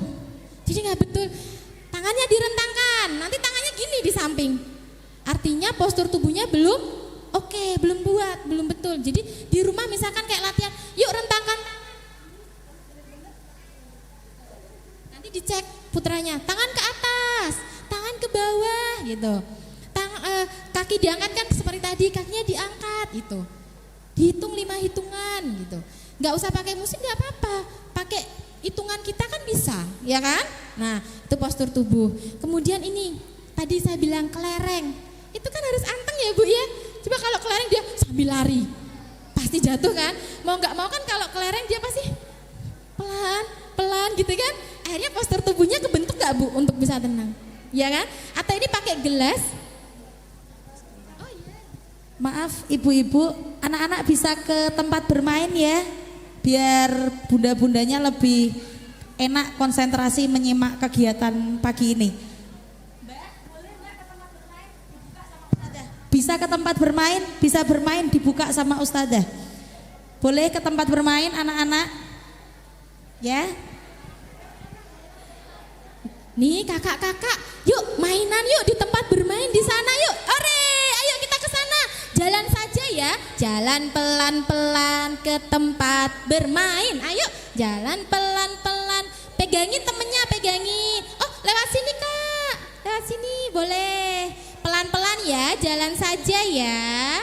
Jadi nggak betul. Tangannya direntangkan, nanti tangannya gini di samping. Artinya postur tubuhnya belum oke, belum buat, belum betul. Jadi di rumah misalkan kayak latihan, yuk rentangkan. Nanti dicek putranya, tangan ke atas, tangan ke bawah gitu. Kaki diangkat kan seperti tadi, kakinya diangkat gitu. Dihitung 5 hitungan gitu. Nggak usah pakai musik, nggak apa-apa. Pakai hitungan kita kan bisa, ya kan? Nah, itu postur tubuh. Kemudian ini, tadi saya bilang kelereng. Itu kan harus anteng ya, Bu ya. Coba kalau kelereng dia sambil lari, pasti jatuh kan? Mau nggak mau kan kalau kelereng dia pasti pelan gitu kan? Akhirnya postur tubuhnya kebentuk nggak, Bu, untuk bisa tenang, ya kan? Atau ini pakai gelas. Maaf ibu-ibu, anak-anak bisa ke tempat bermain ya, biar bunda-bundanya lebih enak konsentrasi menyimak kegiatan pagi ini. Bisa ke tempat bermain, bisa bermain dibuka sama ustadzah. Boleh ke tempat bermain anak-anak? Ya. Nih kakak-kakak, yuk mainan yuk di tempat bermain di sana yuk. Ore, ayo kita ke sana. Jalan saja ya, jalan pelan-pelan ke tempat bermain. Ayo, jalan pelan-pelan. Pegangin temennya, pegangin. Oh, lewat sini Kak, lewat sini boleh. Pelan-pelan ya, jalan saja ya.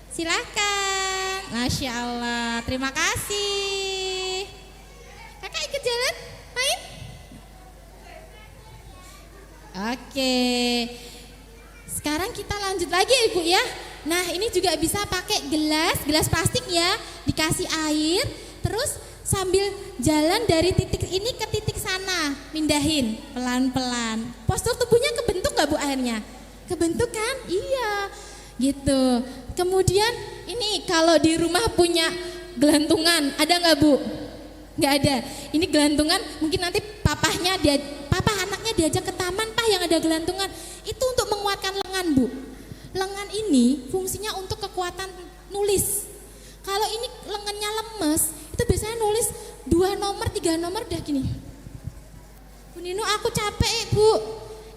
Silakan. Masya Allah, terima kasih. Kakak ikut jalan, main. Oke, sekarang kita lanjut lagi Ibu ya. Nah ini juga bisa pakai gelas plastik ya, dikasih air, terus sambil jalan dari titik ini ke titik sana, mindahin pelan-pelan. Postur tubuhnya kebentuk gak Bu akhirnya? Kebentuk kan? Iya, gitu. Kemudian ini kalau di rumah punya gelantungan, ada gak Bu? Gak ada. Ini gelantungan mungkin nanti papa anaknya diajak ke taman, Pak yang ada gelantungan. Itu untuk menguatkan lengan Bu. Lengan ini fungsinya untuk kekuatan nulis. Kalau ini lengannya lemes, itu biasanya nulis 2 nomor, 3 nomor udah gini. Bu Nino aku capek Bu.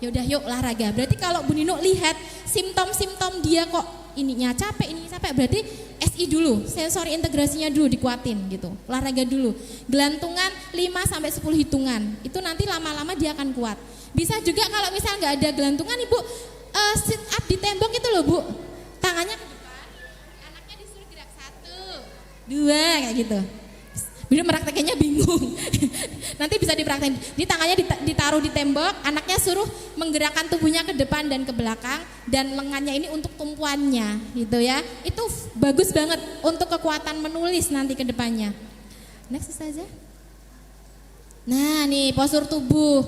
Ya udah yuk olahraga. Berarti kalau Bu Nino lihat simptom-simptom dia kok ininya capek, berarti SI dulu, sensori integrasinya dulu dikuatin gitu. Olahraga dulu. Gelantungan 5 sampai 10 hitungan. Itu nanti lama-lama dia akan kuat. Bisa juga kalau misalnya nggak ada gelantungan Ibu, sit up di tembok itu loh Bu, tangannya ke depan, anaknya disuruh gerak 1, 2 kayak gitu. Beliau meraktekannya bingung. Nanti bisa dipraktekin. Di tangannya ditaruh di tembok, anaknya suruh menggerakkan tubuhnya ke depan dan ke belakang, dan lengannya ini untuk tumpuannya gitu ya. Itu bagus banget untuk kekuatan menulis nanti ke depannya. Next Ustazah. Nah nih postur tubuh.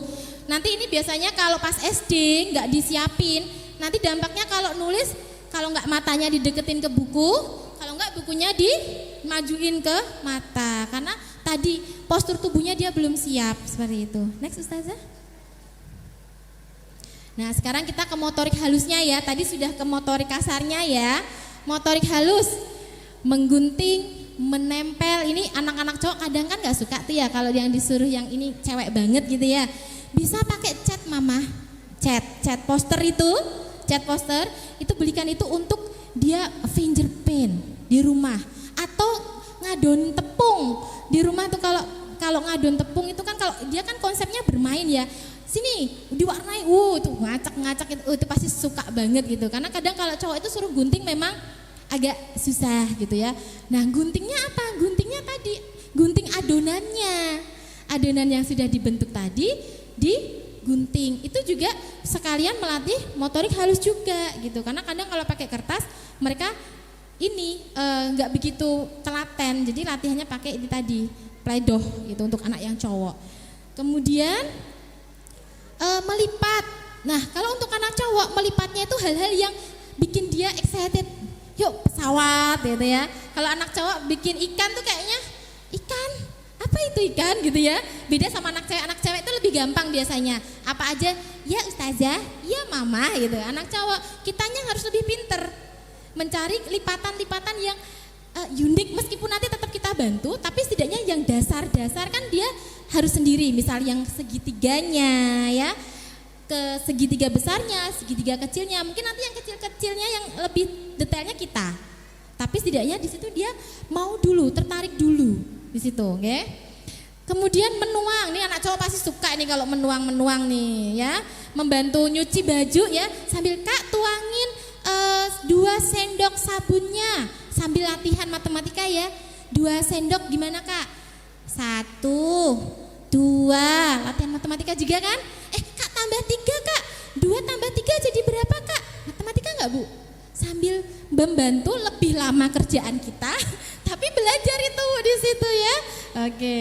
Nanti ini biasanya kalau pas SD nggak disiapin, nanti dampaknya kalau nulis, kalau nggak matanya dideketin ke buku, kalau nggak bukunya dimajuin ke mata, karena tadi postur tubuhnya dia belum siap seperti itu. Next Ustazah. Nah sekarang kita ke motorik halusnya ya, tadi sudah ke motorik kasarnya ya. Motorik halus, menggunting, menempel, ini anak-anak cowok kadang kan nggak suka tuh ya kalau yang disuruh yang ini cewek banget gitu ya. Bisa pakai cat mama, cat poster itu, belikan itu untuk dia fingerprint di rumah, atau ngadon tepung di rumah tuh. Kalau ngadon tepung itu kan kalau dia kan konsepnya bermain ya, sini diwarnai, itu ngacak-ngacak itu pasti suka banget gitu. Karena kadang kalau cowok itu suruh gunting memang agak susah gitu ya. Nah guntingnya apa? Guntingnya tadi, gunting adonannya. Adonan yang sudah dibentuk tadi digunting. Itu juga sekalian melatih motorik halus juga gitu. Karena kadang kalau pakai kertas mereka ini nggak begitu telaten. Jadi latihannya pakai ini tadi, play-doh gitu untuk anak yang cowok. Kemudian melipat. Nah kalau untuk anak cowok melipatnya itu hal-hal yang bikin dia excited. Yuk pesawat gitu ya. Kalau anak cowok bikin ikan tuh kayaknya ikan. Apa itu ikan gitu ya. Beda sama anak cewek itu lebih gampang biasanya. Apa aja, ya ustazah, ya mama gitu. Anak cowok kitanya harus lebih pinter mencari lipatan-lipatan yang unik, meskipun nanti tetap kita bantu, tapi setidaknya yang dasar-dasar kan dia harus sendiri. Misal yang segitiganya ya, ke segitiga besarnya, segitiga kecilnya, mungkin nanti yang kecil-kecilnya yang lebih detailnya kita. Tapi setidaknya di situ dia mau dulu, tertarik dulu di situ, oke? Kemudian menuang, nih anak cowok pasti suka nih kalau menuang nih ya, membantu nyuci baju ya, sambil Kak tuangin 2 sendok sabunnya, sambil latihan matematika ya. 2 sendok gimana Kak? 1, 2, latihan matematika juga kan? Kak tambah 3 Kak, 2 tambah 3 jadi berapa Kak? Matematika enggak Bu? Sambil membantu lebih lama kerjaan kita, tapi belajar itu di situ ya. Oke.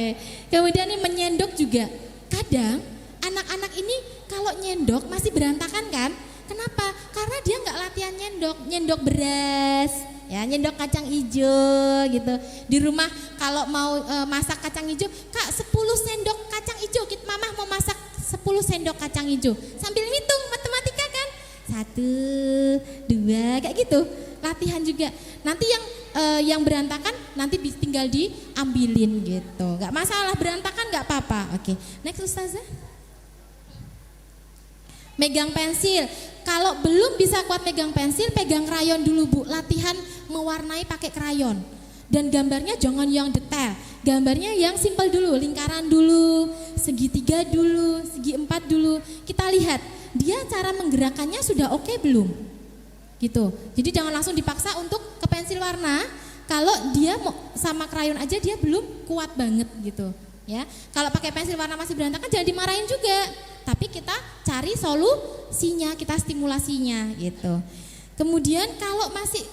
Kemudian nih menyendok juga. Kadang anak-anak ini kalau nyendok masih berantakan kan? Kenapa? Karena dia nggak latihan nyendok beras, ya nyendok kacang hijau gitu. Di rumah kalau mau masak kacang hijau, Kak 10 sendok kacang hijau, Mama mau masak 10 sendok kacang hijau. Sambil hitung matematika kan? 1, 2 kayak gitu. Latihan juga. Nanti yang berantakan nanti tinggal diambilin gitu. Nggak masalah berantakan nggak apa-apa. Oke. Next ustazah. Megang pensil. Kalau belum bisa kuat megang pensil, pegang krayon dulu Bu. Latihan mewarnai pakai krayon. Dan gambarnya jangan yang detail. Gambarnya yang simpel dulu, lingkaran dulu, segitiga dulu, segi 4 dulu. Kita lihat, dia cara menggerakkannya sudah oke belum? Gitu. Jadi jangan langsung dipaksa untuk ke pensil warna. Kalau dia mau sama krayon aja dia belum kuat banget gitu. Ya, kalau pakai pensil warna masih berantakan jangan dimarahin juga. Tapi kita cari solusinya, kita stimulasinya gitu. Kemudian kalau masih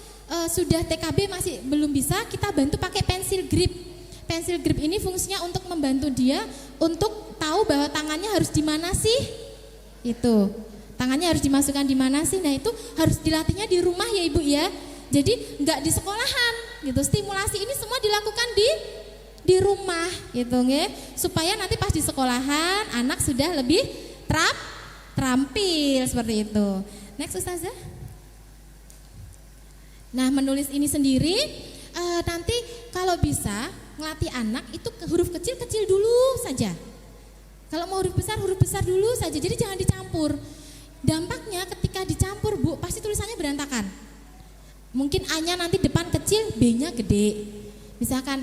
sudah TKB masih belum bisa, kita bantu pakai pensil grip. Pensil grip ini fungsinya untuk membantu dia untuk tahu bahwa tangannya harus di mana sih? Itu. Tangannya harus dimasukkan di mana sih? Nah, itu harus dilatihnya di rumah ya Ibu ya. Jadi enggak di sekolahan gitu. Stimulasi ini semua dilakukan di rumah gitu nggih, supaya nanti pas di sekolahan anak sudah lebih terampil seperti itu. Next ustazah. Nah menulis ini sendiri nanti kalau bisa ngelatih anak itu ke huruf kecil-kecil dulu saja. Kalau mau huruf besar dulu saja, jadi jangan dicampur. Dampaknya ketika dicampur Bu, pasti tulisannya berantakan. Mungkin A-nya nanti depan kecil, B-nya gede. Misalkan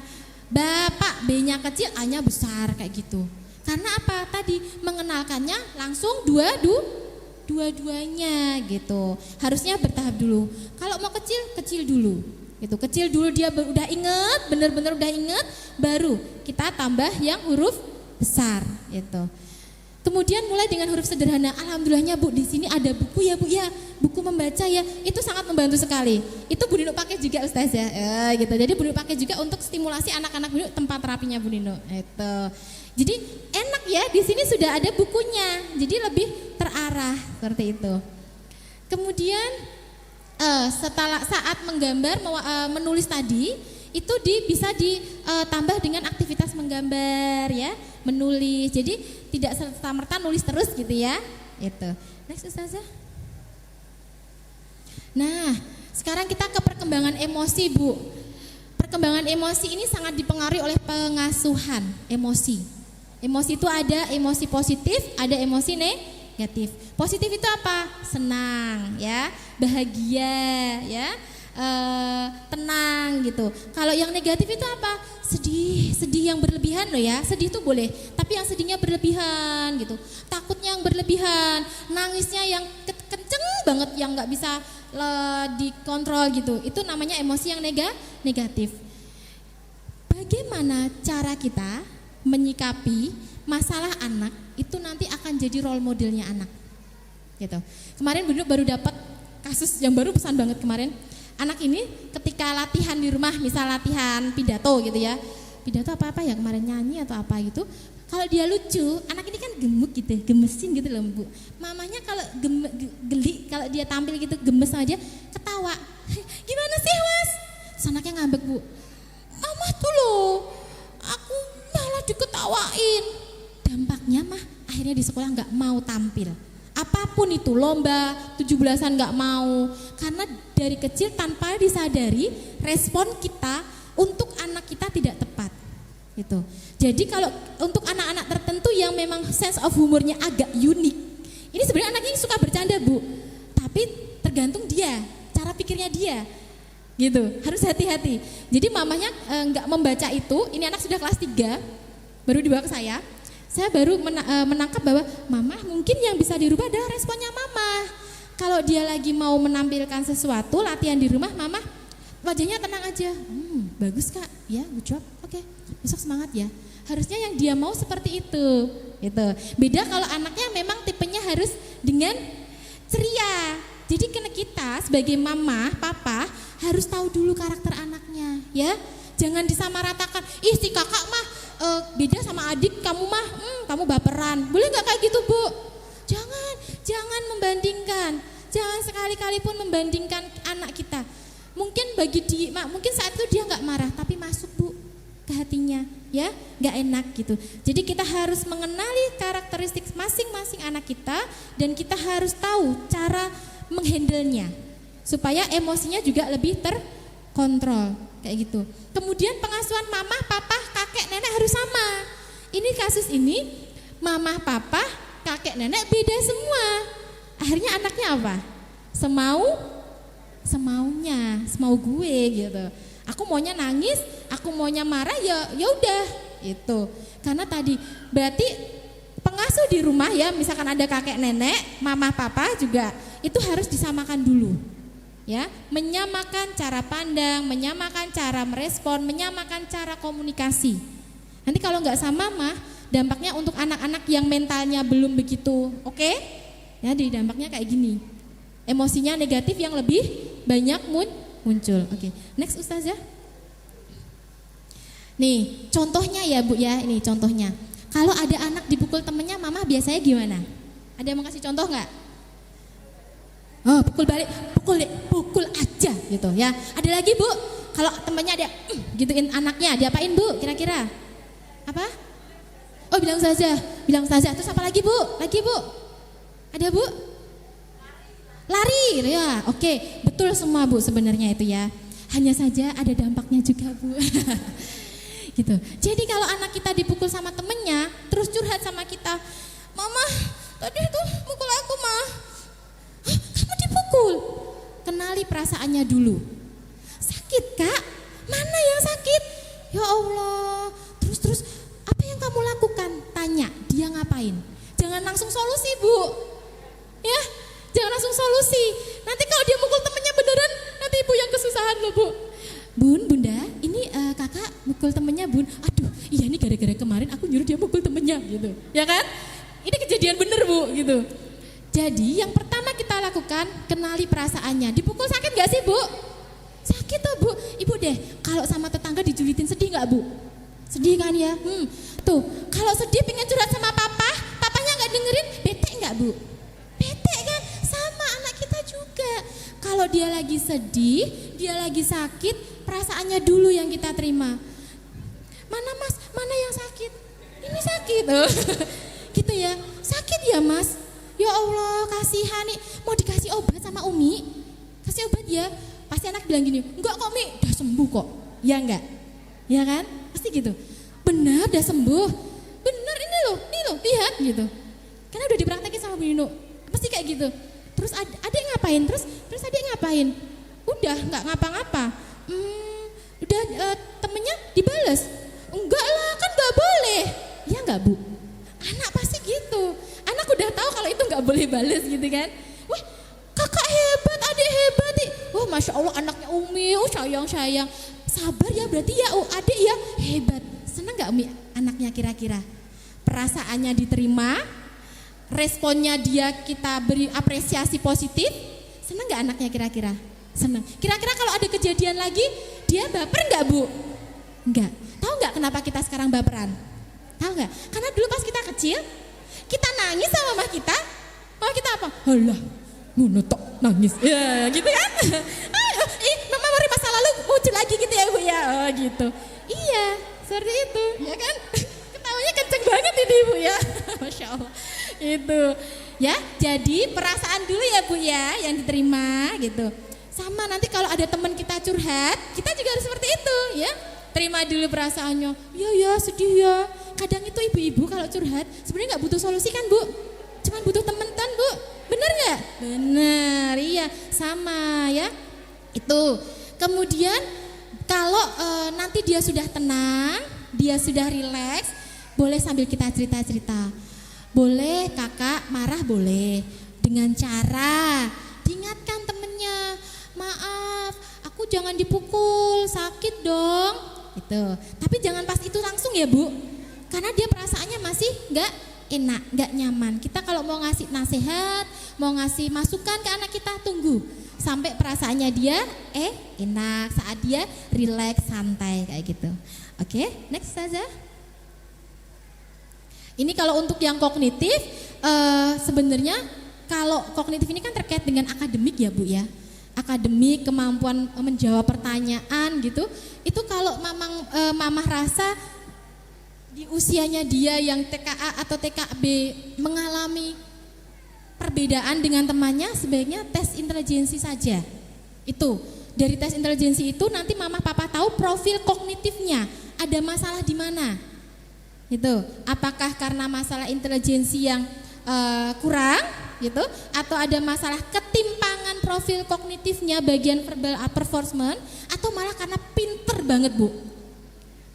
Bapak, B-nya kecil, A-nya besar kayak gitu. Karena apa? Tadi mengenalkannya langsung dua-duanya gitu. Harusnya bertahap dulu. Kalau mau kecil dulu. Gitu. Kecil dulu dia udah inget, bener-bener udah inget, baru kita tambah yang huruf besar gitu. Kemudian mulai dengan huruf sederhana. Alhamdulillahnya Bu, di sini ada buku ya Bu ya, buku membaca ya. Itu sangat membantu sekali. Itu Bu Nino pakai juga Ustazah. Gitu. Jadi Bu Nino pakai juga untuk stimulasi anak-anak Bu Nino, tempat terapinya Bu Nino. Itu. Jadi enak ya, di sini sudah ada bukunya. Jadi lebih terarah seperti itu. Kemudian setelah saat menggambar menulis tadi, itu bisa ditambah dengan aktivitas menggambar ya, menulis. Jadi tidak serta-merta nulis terus gitu ya. Itu. Next Ustazah. Nah, sekarang kita ke perkembangan emosi Bu. Perkembangan emosi ini sangat dipengaruhi oleh pengasuhan emosi. Emosi itu ada emosi positif, ada emosi negatif. Positif itu apa? Senang ya, bahagia ya. Tenang gitu. Kalau yang negatif itu apa? Sedih yang berlebihan loh ya. Sedih itu boleh, tapi yang sedihnya berlebihan gitu. Takutnya yang berlebihan, nangisnya yang kenceng banget yang nggak bisa dikontrol gitu. Itu namanya emosi yang negatif. Bagaimana cara kita menyikapi masalah anak itu nanti akan jadi role modelnya anak. Gitu. Kemarin Bunda baru dapat kasus yang baru pesan banget kemarin. Anak ini ketika latihan di rumah, misal latihan pidato gitu ya. Pidato apa ya kemarin, nyanyi atau apa gitu. Kalau dia lucu, anak ini kan gemuk gitu, gemesin gitu loh Bu. Mamanya kalau geli, kalau dia tampil gitu gemes aja, ketawa. Gimana sih Mas? Terus anaknya ngambek Bu. Mama tuh loh, aku malah diketawain. Dampaknya mah akhirnya di sekolah nggak mau tampil. Apapun itu, lomba 17-an nggak mau. Karena dari kecil tanpa disadari respon kita untuk anak kita tidak tepat. Gitu. Jadi kalau untuk anak-anak tertentu yang memang sense of humornya agak unik, ini sebenarnya anaknya suka bercanda Bu, tapi tergantung dia, cara pikirnya dia, gitu. Harus hati-hati. Jadi mamanya nggak membaca itu. Ini anak sudah kelas 3, baru dibawa ke saya. Saya baru menangkap bahwa mama mungkin yang bisa dirubah adalah responnya mama. Kalau dia lagi mau menampilkan sesuatu, latihan di rumah, mama wajahnya tenang aja. Bagus Kak, ya good job, oke. Besok semangat ya. Harusnya yang dia mau seperti itu. Gitu. Beda kalau anaknya memang tipenya harus dengan ceria. Jadi kita sebagai mama, papa harus tahu dulu karakter anaknya, ya. Jangan disamaratakan. Ih si kakak mah beda sama adik kamu mah, kamu baperan. Boleh nggak kayak gitu Bu? Jangan membandingkan. Jangan sekali-kali pun membandingkan anak kita. Mungkin mungkin saat itu dia nggak marah, tapi masuk Bu ke hatinya, ya nggak enak gitu. Jadi kita harus mengenali karakteristik masing-masing anak kita dan kita harus tahu cara menghandlenya supaya emosinya juga lebih terkontrol kayak gitu. Kemudian pengasuhan mama, papa, kakek, nenek harus sama. Ini kasus ini mama, papa, kakek, nenek beda semua. Akhirnya anaknya apa? Semaunya, semau gue gitu. Aku maunya nangis, aku maunya marah ya udah itu. Karena tadi berarti pengasuh di rumah ya, misalkan ada kakek nenek, mama papa juga itu harus disamakan dulu. Ya, menyamakan cara pandang, menyamakan cara merespon, menyamakan cara komunikasi. Nanti kalau nggak sama mah dampaknya untuk anak-anak yang mentalnya belum begitu oke, ya jadi dampaknya kayak gini. Emosinya negatif yang lebih banyak muncul. Oke, next Ustazah. Nih, contohnya ya Bu ya, ini contohnya. Kalau ada anak dipukul temennya, mama biasanya gimana? Ada yang mau kasih contoh nggak? Oh, pukul balik, pukul aja gitu ya. Ada lagi Bu, kalau temennya ada gituin anaknya, diapain Bu kira-kira? Apa? Oh bilang saja. Terus apa lagi Bu? Ada Bu? Lari ya, oke, betul semua Bu sebenarnya itu ya. Hanya saja ada dampaknya juga Bu. Gitu. Jadi kalau anak kita dipukul sama temennya, terus curhat sama kita, Mama, tadi tuh mukul aku mah. Hah, kamu dipukul? Kenali perasaannya dulu. Sakit Kak? Mana yang sakit? Ya Allah. Terus apa yang kamu lakukan? Tanya, dia ngapain? Jangan langsung solusi Bu. Ya. Jangan langsung solusi. Nanti kalau dia mukul temennya beneran, nanti ibu yang kesusahan loh Bu. Bunda, ini kakak mukul temennya Bun. Aduh, iya ini gara-gara kemarin aku nyuruh dia mukul temennya gitu. Ya kan? Ini kejadian bener Bu gitu. Jadi yang pertama kita lakukan, kenali perasaannya. Dipukul sakit gak sih Bu? Sakit tuh Bu. Ibu deh, kalau sama tetangga dijulitin sedih gak Bu? Sedih kan ya? Tuh, kalau sedih pengen curhat sama papanya gak dengerin, bete gak Bu? Bete kan? Sama anak kita juga. Kalau dia lagi sedih, dia lagi sakit, perasaannya dulu yang kita terima. Mana Mas? Mana yang sakit? Ini sakit. Gitu ya. Sakit ya Mas? Ya Allah, kasihan nih. Mau dikasih obat sama Umi? Kasih obat ya. Pasti anak bilang gini, enggak kok Mi, udah sembuh kok. Ya enggak? Ya kan? Pasti gitu. Benar, udah sembuh. Benar ini loh, lihat gitu. Karena udah dipraktekin sama Bu Nino. Pasti kayak gitu. Terus adik ngapain? Terus adik ngapain? Udah nggak ngapa-ngapa. Udah temennya dibales. Enggak lah, kan nggak boleh. Ya nggak Bu? Anak pasti gitu. Anak udah udah tahu kalau itu nggak boleh bales gitu kan. Wah, kakak hebat, adik hebat. Wah, Masya Allah anaknya Umi, sayang. Sabar ya berarti ya, adik ya hebat. Senang nggak Umi anaknya kira-kira? Perasaannya diterima, responnya dia kita beri apresiasi positif. Senang nggak anaknya kira-kira? Senang. Kira-kira kalau ada kejadian lagi, dia baper nggak Bu? Enggak. Tahu nggak kenapa kita sekarang baperan? Tahu nggak? Karena dulu pas kita kecil, kita nangis sama mama kita apa? Halah, ngono tok nangis. Ya, gitu kan? Memori masa lalu muncul lagi gitu ya Bu ya. Oh gitu. Iya, seperti itu, ya kan? Ketawanya kenceng banget ini Bu ya. Masya Allah. Itu. Ya, jadi perasaan dulu ya Bu ya yang diterima gitu. Sama nanti kalau ada teman kita curhat, kita juga harus seperti itu ya. Terima dulu perasaannya. Ya sedih ya. Kadang itu ibu-ibu kalau curhat sebenarnya nggak butuh solusi kan Bu, cuman butuh temen kan Bu, bener nggak? Bener, iya sama ya. Itu. Kemudian kalau nanti dia sudah tenang, dia sudah rileks, boleh sambil kita cerita-cerita. Boleh kakak marah boleh, dengan cara diingatkan temennya, maaf, aku jangan dipukul, sakit dong. Gitu. Tapi jangan pas itu langsung ya Bu. Karena dia perasaannya masih nggak enak, nggak nyaman. Kita kalau mau ngasih nasihat, mau ngasih masukan ke anak kita, tunggu sampai perasaannya dia enak, saat dia rileks, santai kayak gitu. Oke, next saja. Ini kalau untuk yang kognitif, sebenarnya kalau kognitif ini kan terkait dengan akademik ya Bu ya. Akademik, kemampuan menjawab pertanyaan gitu. Itu kalau mamah rasa di usianya dia yang TKA atau TKB mengalami perbedaan dengan temannya, sebaiknya tes intelijensi saja. Itu dari tes intelijensi itu nanti mama papa tahu profil kognitifnya ada masalah di mana. Itu apakah karena masalah intelijensi yang kurang gitu, atau ada masalah ketimpangan profil kognitifnya bagian verbal performance, atau malah karena pinter banget Bu.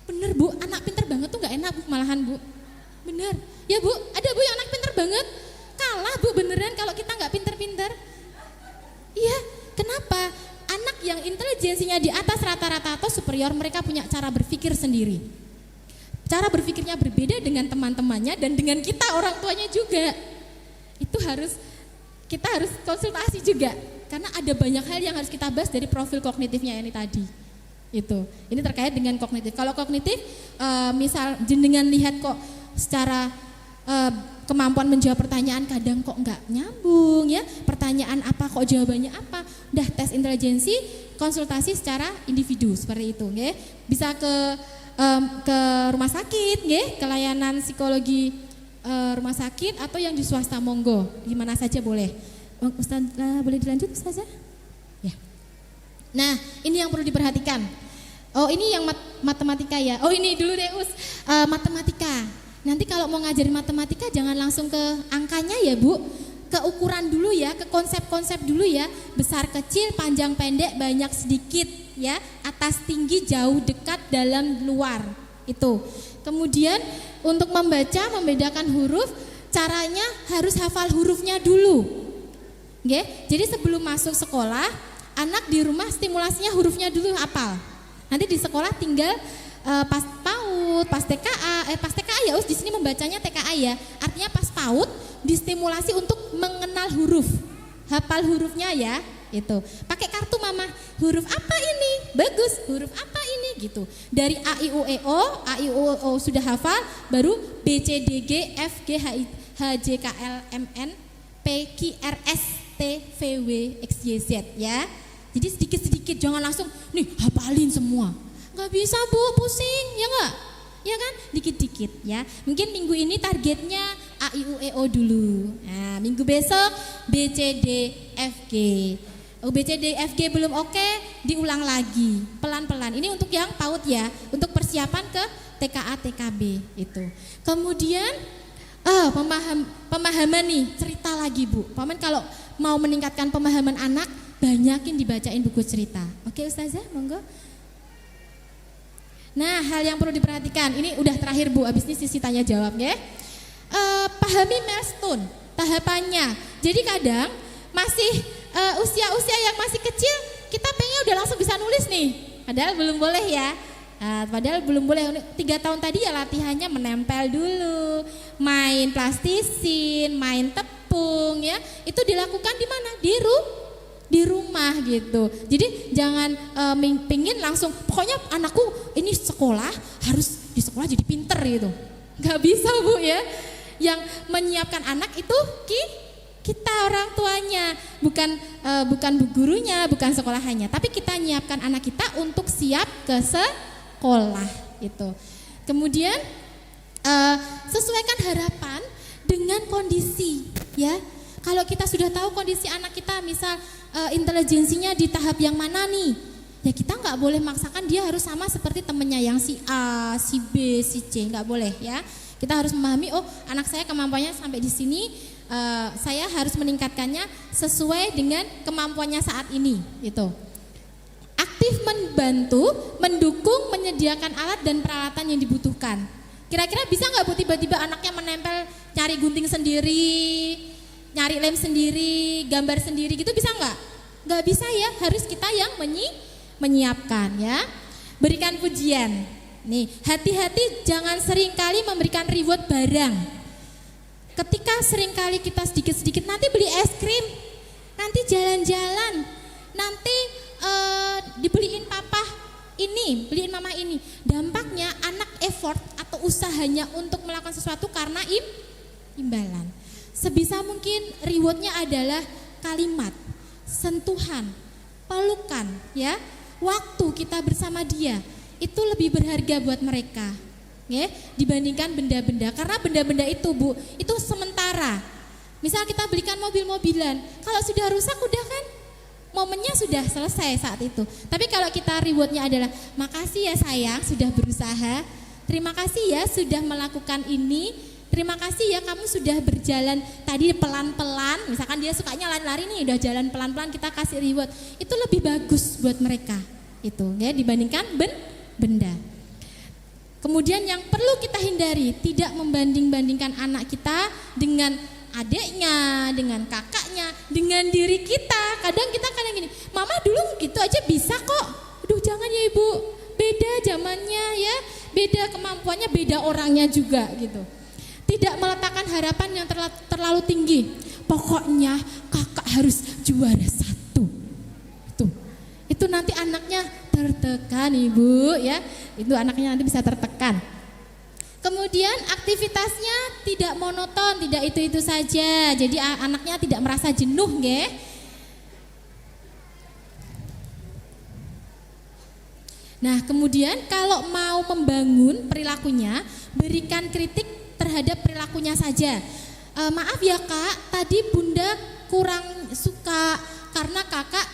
Bener Bu, anak pinter banget tuh gak enak Bu, malahan Bu. Bener, ya Bu, ada Bu yang anak pinter banget, kalah Bu beneran kalau kita gak pinter-pinter. Iya, kenapa? Anak yang intelijensinya di atas rata-rata atau superior, mereka punya cara berpikir sendiri. Cara berpikirnya berbeda dengan teman-temannya dan dengan kita orang tuanya juga. Itu kita harus konsultasi juga, karena ada banyak hal yang harus kita bahas dari profil kognitifnya ini tadi. Itu, ini terkait dengan kognitif. Kalau kognitif, misal jenengan lihat kok secara kemampuan menjawab pertanyaan kadang kok nggak nyambung ya, pertanyaan apa kok jawabannya apa, udah tes intelijensi, konsultasi secara individu seperti itu, ya. Bisa ke rumah sakit, ya, ke layanan psikologi rumah sakit atau yang di swasta, monggo, di mana saja boleh. Ustaz, boleh dilanjut saja? Ya. Nah, ini yang perlu diperhatikan. Oh, ini yang matematika ya. Oh, ini dulu deh matematika. Nanti kalau mau ngajarin matematika jangan langsung ke angkanya ya Bu. Ke ukuran dulu ya, ke konsep-konsep dulu ya. Besar kecil, panjang pendek, banyak sedikit ya. Atas tinggi, jauh dekat, dalam luar. Itu. Kemudian untuk membaca, membedakan huruf, caranya harus hafal hurufnya dulu. Oke? Jadi sebelum masuk sekolah, anak di rumah stimulasinya hurufnya dulu hafal. Nanti di sekolah tinggal pas PAUD, pas TKA ya, di sini membacanya TKA ya. Artinya pas PAUD distimulasi untuk mengenal huruf. Hafal hurufnya ya, itu. Pakai kartu mama. Huruf apa ini? Bagus. Huruf apa ini? Gitu. Dari A I U E O sudah hafal, baru B C D G F G H J K L M N P Q R S T V W X Y Z ya. Jadi sedikit-sedikit, jangan langsung nih hafalin semua. Nggak bisa Bu, pusing ya nggak? Ya kan? Dikit-dikit ya. Mungkin minggu ini targetnya A I U E O dulu. Nah, minggu besok B C D F G. B C D F G belum oke, diulang lagi pelan-pelan. Ini untuk yang PAUD ya, untuk persiapan ke TKA TKB itu. Kemudian pemahaman nih, cerita lagi Bu. Paman kalau mau meningkatkan pemahaman anak, banyakin dibacain buku cerita. Oke Ustazah, monggo. Nah, hal yang perlu diperhatikan, ini udah terakhir Bu, abis ini sisi tanya jawab ya. Pahami milestone. tahapannya. Jadi kadang masih usia-usia yang masih kecil, kita pengen udah langsung bisa nulis nih, padahal belum boleh ya. Padahal belum boleh. 3 tahun tadi ya latihannya menempel dulu, main plastisin, main tepung ya. Itu dilakukan di mana? Di rumah gitu. Jadi jangan pingin langsung pokoknya anakku ini sekolah harus di sekolah jadi pinter gitu. Gak bisa Bu ya. Yang menyiapkan anak itu kita orang tuanya, bukan bu gurunya, bukan sekolahannya, tapi kita nyiapkan anak kita untuk siap ke sekolah itu. Kemudian sesuaikan harapan dengan kondisi ya. Kalau kita sudah tahu kondisi anak kita, misal intelijensinya di tahap yang mana nih, ya kita nggak boleh maksakan dia harus sama seperti temennya yang si A, si B, si C, nggak boleh ya. Kita harus memahami, oh anak saya kemampuannya sampai di sini, saya harus meningkatkannya sesuai dengan kemampuannya saat ini gitu. Aktif membantu, mendukung, menyediakan alat dan peralatan yang dibutuhkan. Kira-kira bisa nggak Bu tiba-tiba anaknya menempel, cari gunting sendiri, nyari lem sendiri, gambar sendiri gitu, bisa nggak? Nggak bisa ya, harus kita yang menyiapkan ya. Berikan pujian. Nih, hati-hati jangan seringkali memberikan reward barang. Ketika seringkali kita sedikit-sedikit, nanti beli es krim, nanti jalan-jalan, nanti dibeliin papa ini, beliin mama ini. Dampaknya anak effort atau usahanya untuk melakukan sesuatu karena imbalan. Sebisa mungkin rewardnya adalah kalimat, sentuhan, pelukan ya, waktu kita bersama dia. Itu lebih berharga buat mereka ya, dibandingkan benda-benda. Karena benda-benda itu Bu, itu sementara. Misal kita belikan mobil-mobilan, kalau sudah rusak udah kan momennya sudah selesai saat itu. Tapi kalau kita rewardnya adalah makasih ya sayang sudah berusaha, terima kasih ya sudah melakukan ini, terima kasih ya kamu sudah berjalan tadi pelan-pelan. Misalkan dia sukanya lari-lari nih, udah jalan pelan-pelan, kita kasih reward. Itu lebih bagus buat mereka itu ya, dibandingkan benda. Kemudian yang perlu kita hindari, tidak membanding-bandingkan anak kita dengan adiknya, dengan kakaknya, dengan diri kita. Kadang gini, mama dulu gitu aja bisa kok. Aduh jangan ya ibu, beda zamannya ya, beda kemampuannya, beda orangnya juga gitu. Tidak meletakkan harapan yang terlalu tinggi. Pokoknya kakak harus juara 1. Itu nanti anaknya tertekan ibu ya, itu anaknya nanti bisa tertekan. Kemudian aktivitasnya tidak monoton, tidak itu saja, jadi anaknya tidak merasa jenuh nggih. Nah kemudian kalau mau membangun perilakunya, berikan kritik terhadap perilakunya saja. Maaf ya kak, tadi bunda kurang suka karena kakak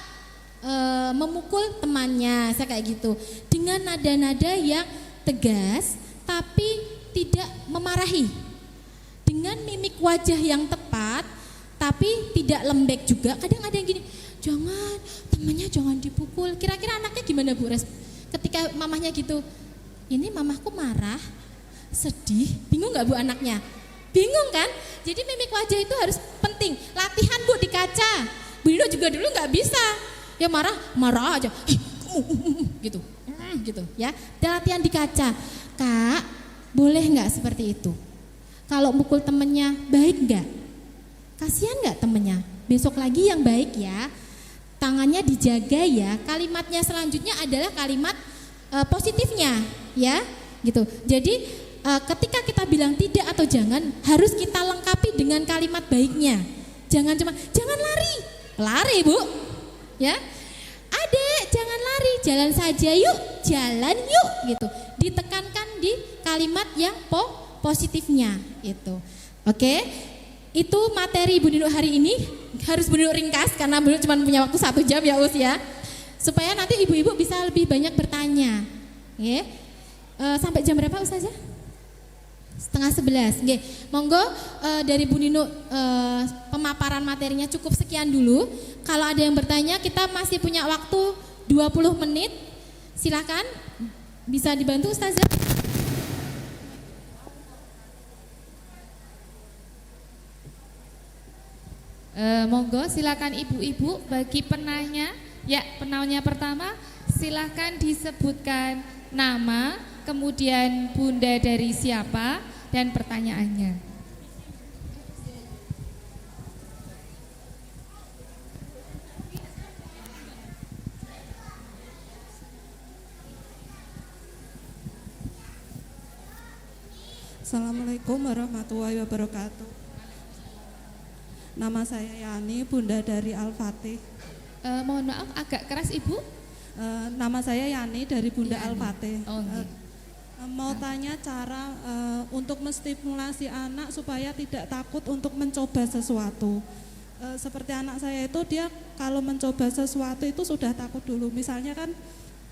memukul temannya, saya kayak gitu, dengan nada-nada yang tegas tapi tidak memarahi, dengan mimik wajah yang tepat tapi tidak lembek juga. Kadang ada yang gini, jangan temannya jangan dipukul. Kira-kira anaknya gimana Bu ketika mamahnya gitu? Ini mamahku marah, sedih, bingung nggak Bu anaknya? Bingung kan? Jadi mimik wajah itu harus penting. Latihan Bu di kaca. Bu Nino juga dulu nggak bisa. Ya marah aja, gitu ya. Dan latihan di kaca, kak, boleh nggak seperti itu? Kalau mukul temennya, baik nggak? Kasihan nggak temennya? Besok lagi yang baik ya, tangannya dijaga ya. Kalimatnya selanjutnya adalah kalimat positifnya, ya, gitu. Jadi ketika kita bilang tidak atau jangan, harus kita lengkapi dengan kalimat baiknya. Jangan cuma jangan lari Bu. Ya, adek jangan lari, jalan saja yuk, jalan yuk gitu. Ditekankan di kalimat yang positifnya itu. Oke, itu materi Bu Nino hari ini. Harus Bu Nino ringkas karena Bu Nino cuma punya waktu 1 jam ya Us ya. Supaya nanti ibu-ibu bisa lebih banyak bertanya. Oke, sampai jam berapa Ustazah? 10:30. Oke, monggo dari Bu Nino pemaparan materinya cukup sekian dulu. Kalau ada yang bertanya, kita masih punya waktu 20 menit. Silakan, bisa dibantu Ustazah. Monggo silakan ibu-ibu bagi penanya. Ya, penanya pertama silakan disebutkan nama, kemudian bunda dari siapa dan pertanyaannya. Assalamualaikum warahmatullahi wabarakatuh. Nama saya Yani, bunda dari Al-Fatih. Mohon maaf agak keras ibu. Nama saya Yani dari bunda Yani. Al-Fatih. Oh, okay. Mau tanya cara untuk menstimulasi anak supaya tidak takut untuk mencoba sesuatu. Seperti anak saya itu, dia kalau mencoba sesuatu itu sudah takut dulu. Misalnya kan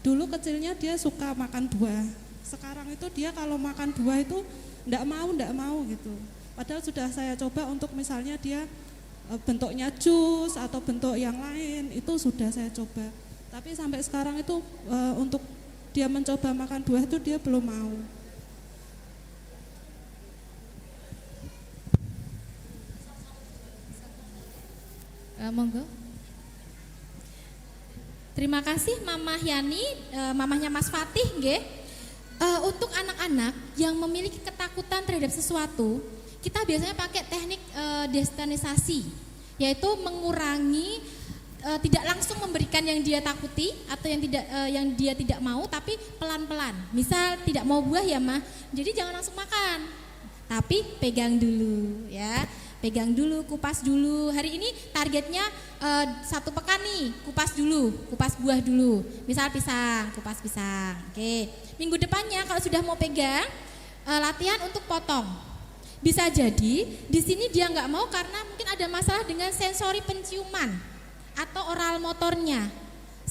dulu kecilnya dia suka makan buah. Sekarang itu dia kalau makan buah itu enggak mau gitu. Padahal sudah saya coba untuk misalnya dia bentuknya jus atau bentuk yang lain, itu sudah saya coba. Tapi sampai sekarang itu untuk dia mencoba makan buah itu dia belum mau. Monggo. Terima kasih Mama Yani, mamahnya Mas Fatih nggih. Untuk anak-anak yang memiliki ketakutan terhadap sesuatu, kita biasanya pakai teknik destanisasi, yaitu mengurangi tidak langsung memberikan yang dia takuti atau yang dia tidak mau, tapi pelan-pelan. Misal tidak mau buah ya mah, jadi jangan langsung makan, tapi pegang dulu ya. Pegang dulu, kupas dulu. Hari ini targetnya 1 pekan nih, kupas dulu, kupas buah dulu. Misal pisang, kupas pisang. Oke. Minggu depannya kalau sudah mau pegang, latihan untuk potong. Bisa jadi di sini dia nggak mau karena mungkin ada masalah dengan sensori penciuman atau oral motornya,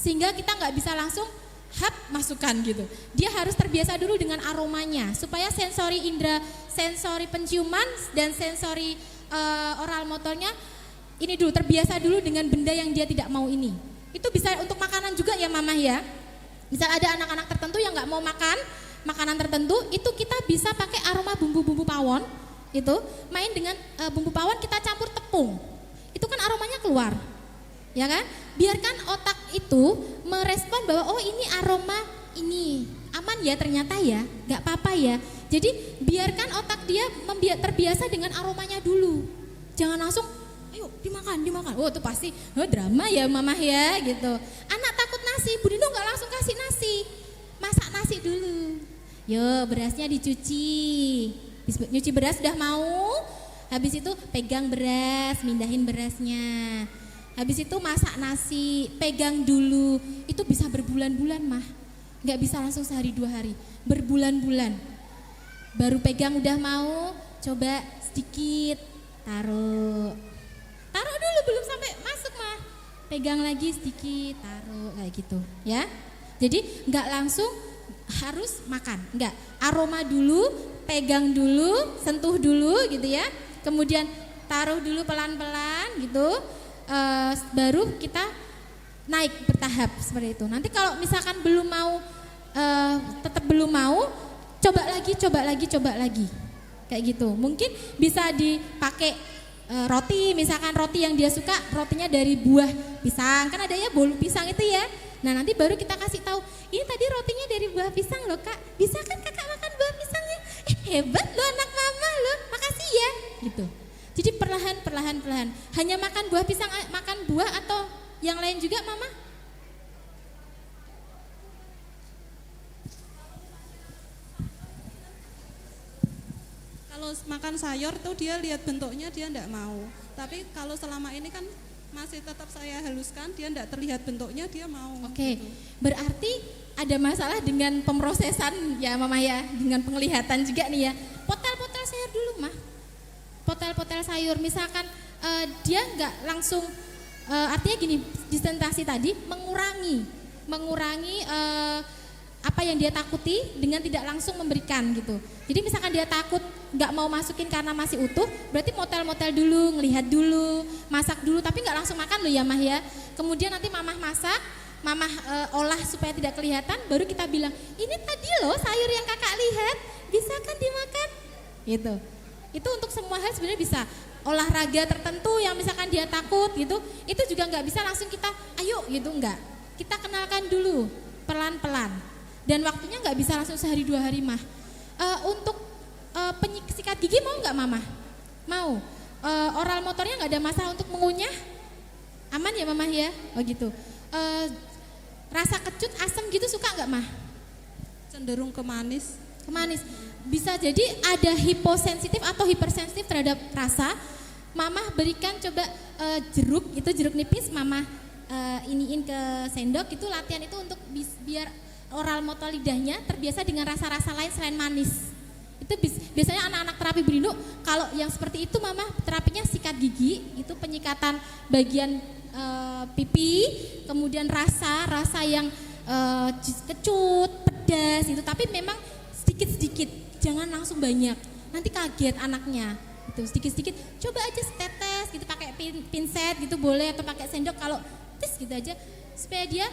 sehingga kita nggak bisa langsung masukkan gitu. Dia harus terbiasa dulu dengan aromanya supaya sensori indera, sensori penciuman dan sensori oral motornya ini dulu terbiasa dulu dengan benda yang dia tidak mau ini. Itu bisa untuk makanan juga ya Mama ya. Misal ada anak-anak tertentu yang nggak mau makan makanan tertentu, itu kita bisa pakai aroma bumbu-bumbu pawon. Itu main dengan bumbu pawon, kita campur tepung. Itu kan aromanya keluar. Ya kan? Biarkan otak itu merespon bahwa oh ini aroma ini aman ya ternyata ya, nggak apa-apa ya. Jadi biarkan otak dia terbiasa dengan aromanya dulu. Jangan langsung, ayo dimakan. Oh itu pasti drama ya Mama ya gitu. Anak takut nasi, Bu Dino nggak langsung kasih nasi, masak nasi dulu. Yo berasnya dicuci, nyuci beras sudah mau. Habis itu pegang beras, mindahin berasnya. Habis itu masak nasi, pegang dulu. Itu bisa berbulan-bulan mah, nggak bisa langsung sehari 2 hari, berbulan-bulan. Baru pegang udah mau, coba sedikit, taruh dulu belum sampai masuk mah, pegang lagi sedikit, taruh kayak gitu ya. Jadi nggak langsung harus makan, nggak, aroma dulu, pegang dulu, sentuh dulu gitu ya. Kemudian taruh dulu pelan-pelan gitu, baru kita naik bertahap seperti itu. Nanti kalau misalkan belum mau, tetap belum mau, coba lagi kayak gitu. Mungkin bisa dipakai roti, misalkan roti yang dia suka rotinya dari buah pisang, kan adanya bolu pisang itu ya. Nah nanti baru kita kasih tahu, ini tadi rotinya dari buah pisang loh kak, bisa kan kakak makan buah pisangnya? Hebat loh anak mama loh, makasih ya gitu. Jadi perlahan, hanya makan buah pisang, makan buah atau yang lain juga mama? Kalau makan sayur tuh dia lihat bentuknya dia enggak mau. Tapi kalau selama ini kan masih tetap saya haluskan, dia enggak terlihat bentuknya dia mau. Oke, gitu. Berarti ada masalah dengan pemrosesan ya Mama ya, dengan penglihatan juga nih ya. Potel-potel sayur dulu mah, potel-potel sayur. Misalkan dia enggak langsung, artinya gini, disentrasi tadi mengurangi apa yang dia takuti dengan tidak langsung memberikan gitu. Jadi misalkan dia takut nggak mau masukin karena masih utuh, berarti motel-motel dulu, ngelihat dulu, masak dulu, tapi nggak langsung makan loh ya Mah ya. Kemudian nanti Mamah masak, Mamah olah supaya tidak kelihatan, baru kita bilang, ini tadi loh sayur yang kakak lihat, bisa kan dimakan? Gitu. Itu untuk semua hal sebenarnya bisa. olahraga tertentu yang misalkan dia takut gitu, itu juga nggak bisa langsung kita ayo gitu, enggak. Kita kenalkan dulu pelan-pelan. Dan waktunya nggak bisa langsung sehari 2 hari mah. Untuk sikat gigi mau nggak mama? Mau. Oral motornya nggak ada masalah untuk mengunyah? Aman ya mama ya? Oh gitu. Rasa kecut, asam gitu suka nggak mah? Cenderung ke manis. Manis. Bisa jadi ada hiposensitif atau hipersensitif terhadap rasa. Mama berikan coba jeruk, itu jeruk nipis mama iniin ke sendok, itu latihan itu untuk biar oral motor lidahnya terbiasa dengan rasa-rasa lain selain manis. Itu biasanya anak-anak terapi berinduk kalau yang seperti itu mama terapinya sikat gigi, itu penyikatan bagian pipi, kemudian rasa yang kecut, pedas itu, tapi memang sedikit-sedikit, jangan langsung banyak, nanti kaget anaknya. Itu sedikit-sedikit, coba aja setetes gitu, pakai pinset gitu boleh, atau pakai sendok, kalau tes gitu aja supaya dia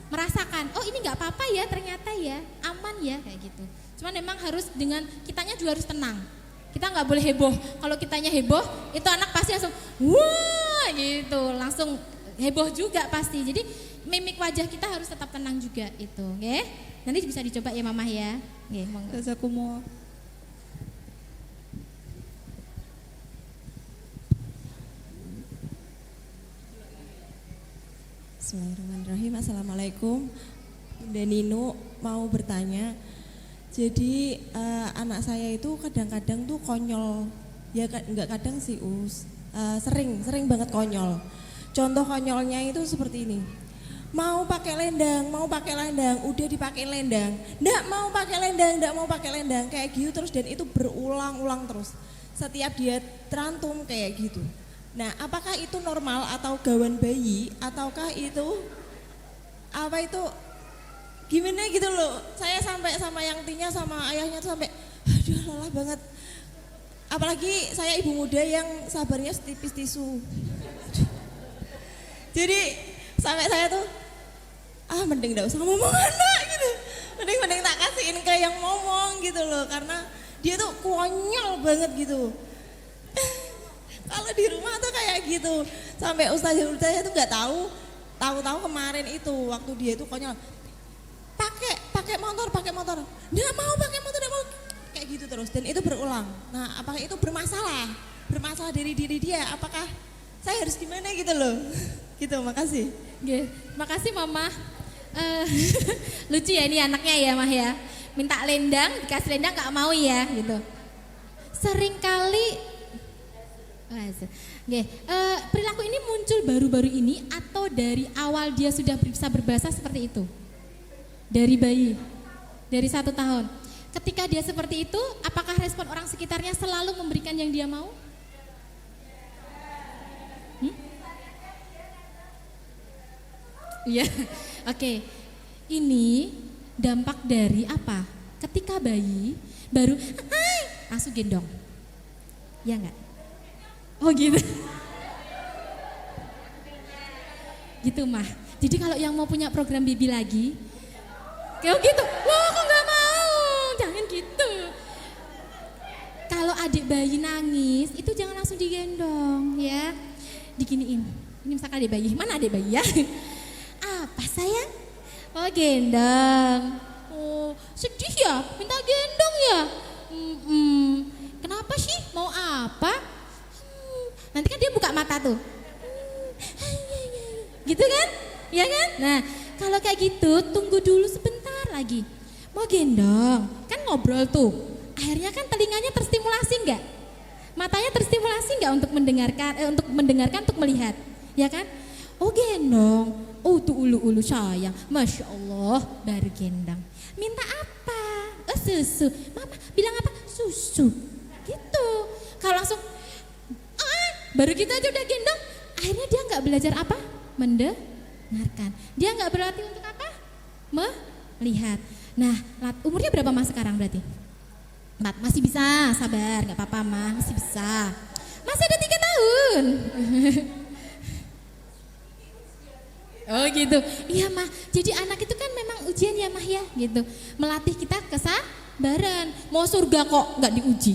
merasakan, ini nggak apa-apa ya, ternyata ya aman ya, kayak gitu. Cuman memang harus dengan kitanya juga harus tenang. Kita nggak boleh heboh. Kalau kitanya heboh, itu anak pasti langsung wah gitu, langsung heboh juga pasti. Jadi mimik wajah kita harus tetap tenang juga itu, oke? Nanti bisa dicoba ya mama ya. Oke, monggo. Jazakumullah. Bismillahirrahmanirrahim. Assalamualaikum. Bunda Nino mau bertanya. Jadi anak saya itu kadang-kadang tuh konyol. Ya enggak kadang sih sering banget konyol. Contoh konyolnya itu seperti ini. Mau pakai lendang, udah dipakai lendang. Nggak mau pakai lendang, kayak gitu terus, dan itu berulang-ulang terus. Setiap dia terantum kayak gitu. Nah, apakah itu normal atau gawaan bayi, ataukah itu apa itu gimana gitu loh. Saya sampai sama yang tinya sama ayahnya tuh sampai aduh lelah banget. Apalagi saya ibu muda yang sabarnya setipis tisu. Jadi sampai saya tuh mending gak usah ngomong anak gitu. Mending tak kasihin ke yang ngomong gitu loh, karena dia tuh konyol banget gitu. Kalau di rumah tuh kayak gitu. Sampai ustazah tuh nggak tahu kemarin itu waktu dia itu konyol. Pakai motor. Nggak mau pakai motor, nggak mau. Kayak gitu terus, dan itu berulang. Nah, apakah itu bermasalah dari diri dia? Apakah saya harus gimana gitu loh? Gitu, makasih. Makasih mama. Lucu ya ini anaknya ya mah ya. Minta lendang, dikasih lendang nggak mau ya gitu. Seringkali perilaku ini muncul baru-baru ini atau dari awal dia sudah bisa berbahasa seperti itu? Dari bayi, dari 1 tahun. Ketika dia seperti itu, apakah respon orang sekitarnya selalu memberikan yang dia mau? Iya, oke. Ini dampak dari apa? Ketika bayi baru langsung gendong, ya enggak? Oh gitu. Gitu mah. Jadi kalau yang mau punya program baby lagi, kayak gitu. Wah, aku nggak mau. Jangan gitu. Kalau adik bayi nangis, itu jangan langsung digendong ya. Diginiin. Ini misalkan adik bayi. Mana adik bayi ya? Apa sayang? Oh gendong. Oh sedih ya? Minta gendong ya? Kenapa sih? Mau apa? Nanti kan dia buka mata tuh, gitu kan? Ya kan? Nah, kalau kayak gitu tunggu dulu sebentar lagi. Mau gendong, kan ngobrol tuh. Akhirnya kan telinganya terstimulasi enggak? Matanya terstimulasi enggak untuk mendengarkan, untuk melihat, ya kan? Oh gendong, oh tuh ulu-ulu sayang, masya Allah, baru gendong. Minta apa? Oh susu. Mama bilang apa? Susu. Gitu. Kalau langsung baru kita aja udah gendong, akhirnya dia nggak belajar apa? Mendengarkan. Dia nggak berlatih untuk apa? Melihat. Nah, umurnya berapa mas sekarang berarti? 4, masih bisa, sabar, nggak apa-apa mah, masih bisa. Masih ada 3 tahun. Oh gitu, iya mah. Jadi anak itu kan memang ujian ya mah ya, gitu. Melatih kita kesabaran. Mau surga kok nggak diuji.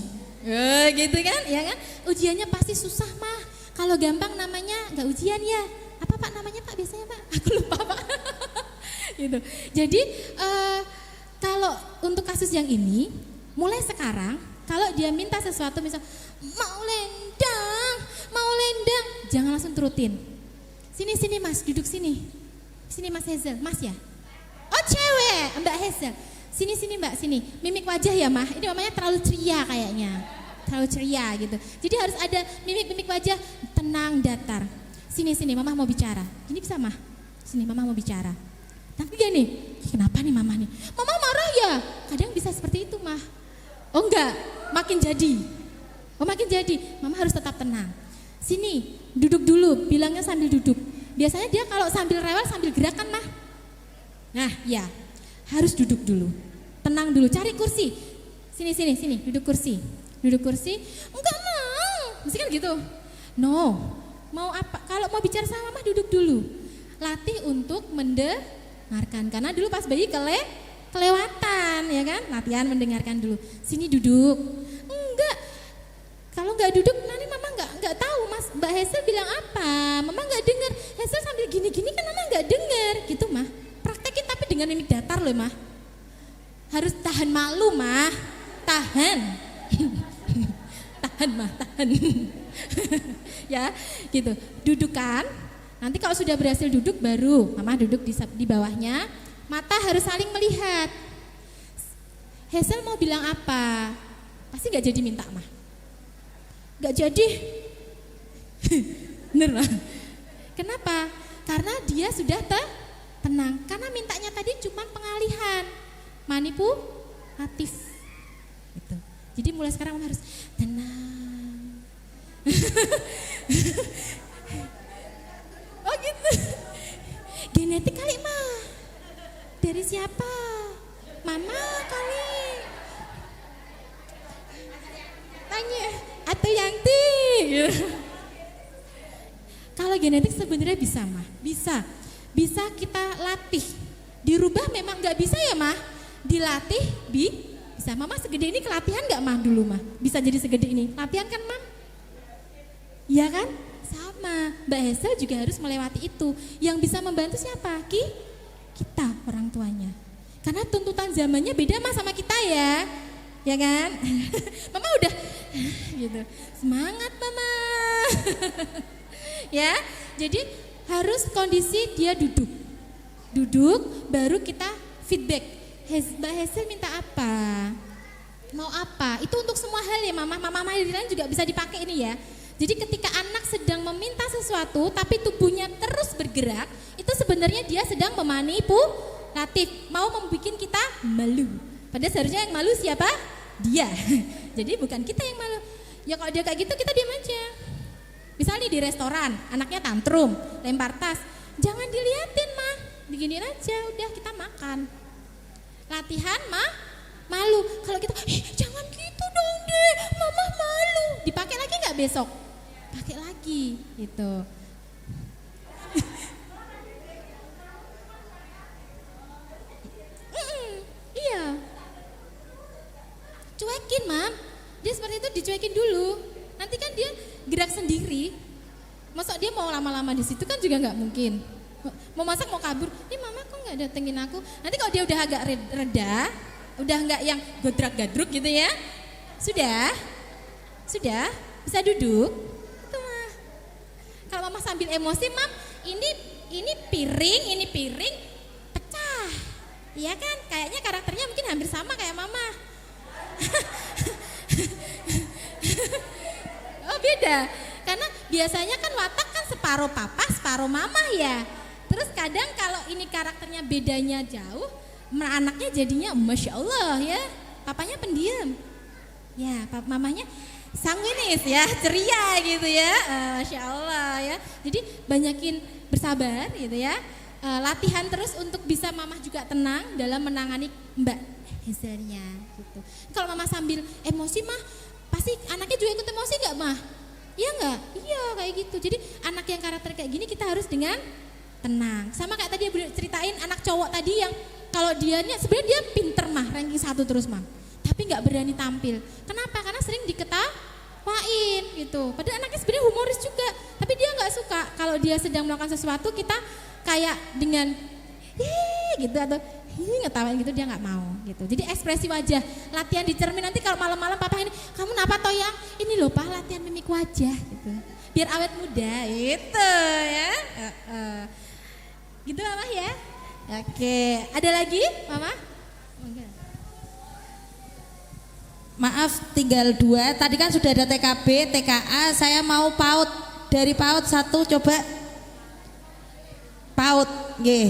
Gitu kan, ya kan? Ujiannya pasti susah mah. Kalau gampang namanya nggak ujian ya. Apa Pak namanya Pak biasanya Pak? Aku lupa Pak. Gitu. Jadi kalau untuk kasus yang ini, mulai sekarang kalau dia minta sesuatu misal mau lendang, jangan langsung turutin. Sini Mas, duduk sini. Sini Mas Hazel, Mas ya? Oh cewek, Mbak Hazel. Sini Mbak, sini. Mimik wajah ya Mah, ini mamanya terlalu ceria kayaknya. Terlalu ceria gitu. Jadi harus ada mimik wajah tenang, datar. Sini, Mama mau bicara. Ini bisa Mah? Sini, Mama mau bicara. Tapi gini, kenapa nih Mama nih? Mama marah ya? Kadang bisa seperti itu Mah. Oh enggak, makin jadi. Mama harus tetap tenang. Sini, duduk dulu, bilangnya sambil duduk. Biasanya dia kalau sambil rewel sambil gerakan Mah. Nah ya, harus duduk dulu. Tenang dulu, cari kursi. Sini, duduk kursi. Enggak mau, mesti kan gitu. No, mau apa? Kalau mau bicara sama Mama duduk dulu. Latih untuk mendengarkan. Karena dulu pas bayi kelewatan ya kan. Latihan mendengarkan dulu. Sini duduk. Enggak. Kalau enggak duduk nanti Mama enggak tahu Mas Mbak Hazel bilang apa. Mama enggak dengar. Hazel sambil gini-gini kan Mama enggak dengar. Gitu Mah. Praktekin tapi dengan mimik datar loh Mah. Harus tahan malu Mah. Tahan Mah. Ya gitu. Dudukan. Nanti kalau sudah berhasil duduk baru Mama duduk di bawahnya. Mata harus saling melihat. Hazel mau bilang apa? Pasti gak jadi minta Mah. Gak jadi. Bener Mah. Kenapa? Karena dia sudah tenang. Karena mintanya tadi cuma pengalihan. Manipulatif. Gitu. Jadi mulai sekarang Mama harus tenang. Oh gitu. Genetik kali Mah. Dari siapa? Mama kali. Tanya atau Yanti. Kalau genetik sebenarnya bisa Mah. Bisa kita latih. Dirubah memang nggak bisa ya Mah. Dilatih bisa. Mama segede ini kelatihan nggak Mah dulu Mah? Bisa jadi segede ini. Latihan kan Mah? Iya kan? Sama. Mbak Hazel juga harus melewati itu. Yang bisa membantu siapa? Kita orang tuanya. Karena tuntutan zamannya beda Mah sama kita ya. Ya kan? Mama udah gitu. Semangat Mama. Ya. Jadi harus kondisi dia duduk. Duduk baru kita feedback. Mbak Hazel minta apa? Mau apa? Itu untuk semua hal ya Mama. Mama lain juga bisa dipakai ini ya. Jadi ketika anak sedang meminta sesuatu tapi tubuhnya terus bergerak, itu sebenarnya dia sedang memanipulatif, mau membuat kita malu. Padahal seharusnya yang malu siapa? Dia. Jadi bukan kita yang malu. Ya kalau dia kayak gitu kita diam aja. Misalnya di restoran, anaknya tantrum, lempar tas, jangan diliatin Mah, diginiin aja, udah kita makan. Latihan Mah, malu. Kalau kita, jangan gitu dong deh, Mama malu. Dipakai lagi nggak besok? Pakai lagi, gitu. Iya. Cuekin Mam, dia seperti itu dicuekin dulu. Nanti kan dia gerak sendiri. Masa dia mau lama-lama di situ kan juga nggak mungkin. Mau masak mau kabur, ini Mama kok nggak datengin aku. Nanti kalau dia udah agak reda, udah nggak yang godrak-gadruk gitu ya, sudah bisa duduk. Itu Mah. Kalau Mama sambil emosi, Mam, ini piring pecah, iya kan? Kayaknya karakternya mungkin hampir sama kayak Mama. Oh beda, karena biasanya kan watak kan separuh papa, separuh mama ya. Terus kadang kalau ini karakternya bedanya jauh, anaknya jadinya Masya Allah ya, papanya pendiam. Ya, mamanya sanguinis ya, ceria gitu ya, Masya Allah ya. Jadi banyakin bersabar gitu ya, latihan terus untuk bisa mama juga tenang dalam menangani Mbak Hazelnya gitu. Kalau mama sambil emosi mah, pasti anaknya juga ikut emosi gak mah? Iya gak? Iya kayak gitu. Jadi anak yang karakter kayak gini kita harus dengan tenang. Sama kayak tadi ceritain anak cowok tadi yang kalau dia sebenarnya dia pinter mah, ranking 1 terus mah. tapi nggak berani tampil. Kenapa? Karena sering diketawain gitu. Padahal anaknya sebenarnya humoris juga, tapi dia nggak suka kalau dia sedang melakukan sesuatu kita kayak dengan gitu atau ngetawain gitu, dia nggak mau gitu. Jadi ekspresi wajah, latihan di cermin. Nanti kalau malam-malam papa ini, kamu kenapa Toyang? Ini loh pak, latihan mimik wajah gitu, biar awet muda gitu ya. Gitu mama ya. Oke, ada lagi mama? Maaf, tinggal 2. Tadi kan sudah ada TKB, TKA. Saya mau PAUD. Dari PAUD 1 coba. PAUD, nggih.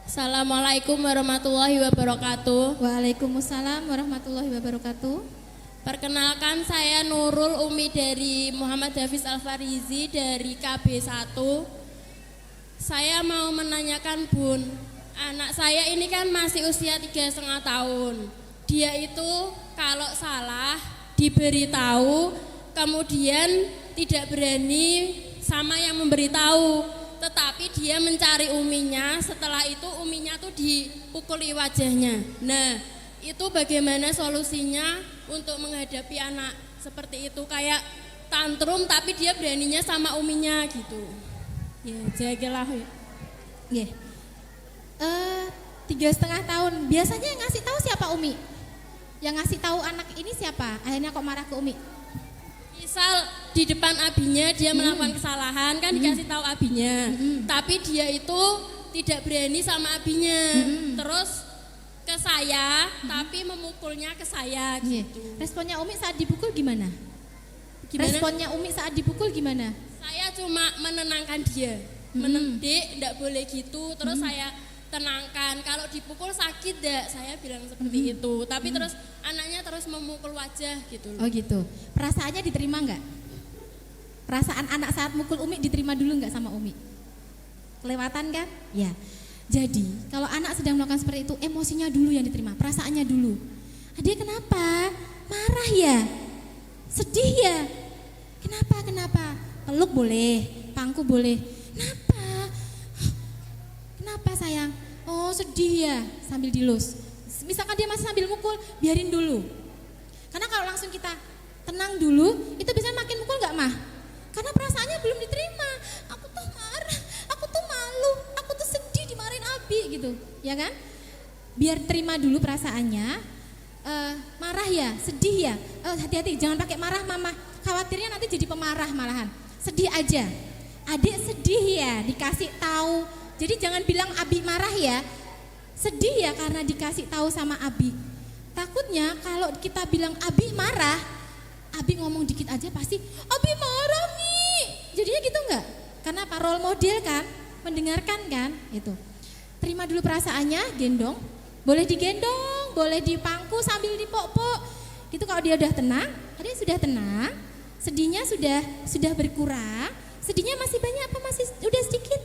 Assalamualaikum warahmatullahi wabarakatuh. Waalaikumsalam warahmatullahi wabarakatuh. Perkenalkan, saya Nurul Umi dari Muhammad Hafiz Al-Farizi dari KB1. Saya mau menanyakan Bun, anak saya ini kan masih usia 3,5 tahun. Dia itu kalau salah diberitahu, kemudian tidak berani sama yang memberitahu. Tetapi dia mencari uminya, setelah itu uminya tuh dipukuli wajahnya. Nah, itu bagaimana solusinya untuk menghadapi anak seperti itu, kayak tantrum tapi dia beraninya sama uminya gitu. Ya, jagalah ya. Nggih. 3,5 tahun. Biasanya yang ngasih tahu siapa Umi? Yang ngasih tahu anak ini siapa? Akhirnya kok marah ke Umi? Misal di depan abinya dia melakukan kesalahan, kan dikasih tahu abinya, tapi dia itu tidak berani sama abinya, terus ke saya, tapi memukulnya ke saya gitu. Responnya Umi saat dipukul gimana? Responnya Umi saat dipukul gimana? Saya cuma menenangkan dia, Dek, enggak boleh gitu, terus saya tenangkan, kalau dipukul sakit dak, saya bilang seperti itu, tapi terus anaknya terus memukul wajah gitu loh. Oh gitu. Perasaannya diterima nggak? Perasaan anak saat mukul Umi diterima dulu nggak sama Umi? Kelewatan kan? Ya. Jadi kalau anak sedang melakukan seperti itu, emosinya dulu yang diterima, perasaannya dulu. Dia kenapa? Marah ya? Sedih ya? Kenapa? Peluk boleh, pangku boleh. Kenapa sayang? Oh sedih ya, sambil dilus. Misalkan dia masih sambil mukul, biarin dulu. Karena kalau langsung kita tenang dulu, itu bisa makin mukul gak mah? Karena perasaannya belum diterima. Aku tuh marah, aku tuh malu, aku tuh sedih dimarahin Abi gitu, ya kan? Biar terima dulu perasaannya. Marah ya, sedih ya. Hati-hati, jangan pakai marah mama. Khawatirnya nanti jadi pemarah malahan. Sedih aja. Adik sedih ya, dikasih tahu. Jadi jangan bilang Abi marah ya. Sedih ya karena dikasih tahu sama Abi. Takutnya kalau kita bilang Abi marah, Abi ngomong dikit aja pasti Abi marah nih. Jadinya gitu enggak? Karena apa? Role model kan, mendengarkan kan, itu. Terima dulu perasaannya, gendong. Boleh digendong, boleh dipangku sambil dipok-pok. Gitu kalau dia udah tenang, dia sudah tenang, sedihnya sudah berkurang. Sedihnya masih banyak apa masih udah sedikit?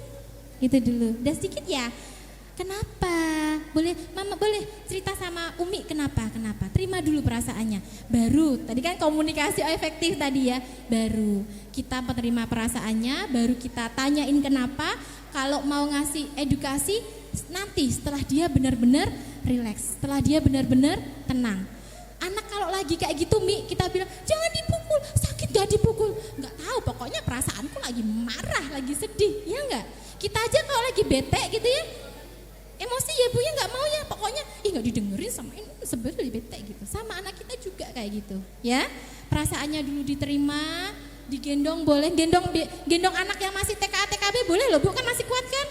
Gitu dulu. Udah sedikit ya? Kenapa? Boleh, Mama boleh cerita sama Umi kenapa? Terima dulu perasaannya. Baru, tadi kan komunikasi efektif tadi ya. Baru kita menerima perasaannya, baru kita tanyain kenapa. Kalau mau ngasih edukasi, nanti setelah dia benar-benar rileks, setelah dia benar-benar tenang. Anak kalau lagi kayak gitu Mi, kita bilang jangan dipukul, sakit gak dipukul? Gak tahu, pokoknya perasaanku lagi marah, lagi sedih, ya enggak? Kita aja kalau lagi bete gitu ya, emosi ya Bu ya nggak mau ya, pokoknya nggak didengerin sama ini sebetulnya bete gitu. Sama anak kita juga kayak gitu ya, perasaannya dulu diterima, digendong boleh, gendong anak yang masih TKA TKB boleh loh Bu, kan masih kuat kan,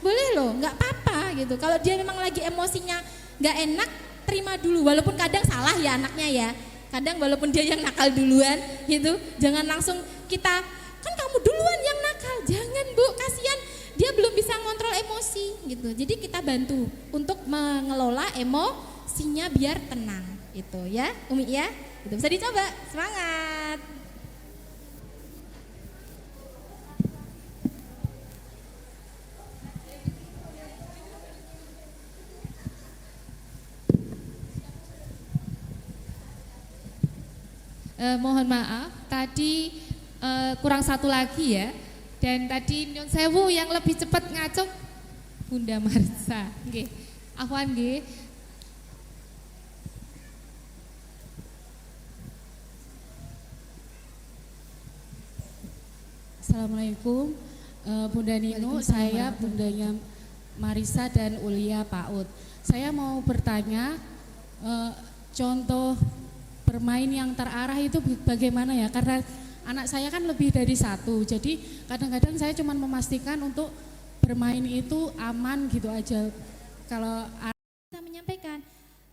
boleh loh, nggak apa-apa gitu. Kalau dia memang lagi emosinya nggak enak, terima dulu, walaupun kadang salah ya anaknya ya, kadang walaupun dia yang nakal duluan gitu, jangan langsung kita kan kamu duluan yang nakal, jangan Bu, kasihan dia belum bisa ngontrol emosi gitu. Jadi kita bantu untuk mengelola emosinya biar tenang gitu ya Umi ya, itu bisa dicoba, semangat. Mohon maaf, tadi kurang satu lagi ya. Dan tadi Nyon Sewu yang lebih cepat ngacung Bunda Marisa. Nggih. Afwan nggih. Assalamualaikum, Bunda Nino, saya bundanya Marisa dan Ulia PAUD. Saya mau bertanya, contoh bermain yang terarah itu bagaimana ya? Karena anak saya kan lebih dari satu, jadi kadang-kadang saya cuma memastikan untuk bermain itu aman gitu aja. Kalau Kita menyampaikan,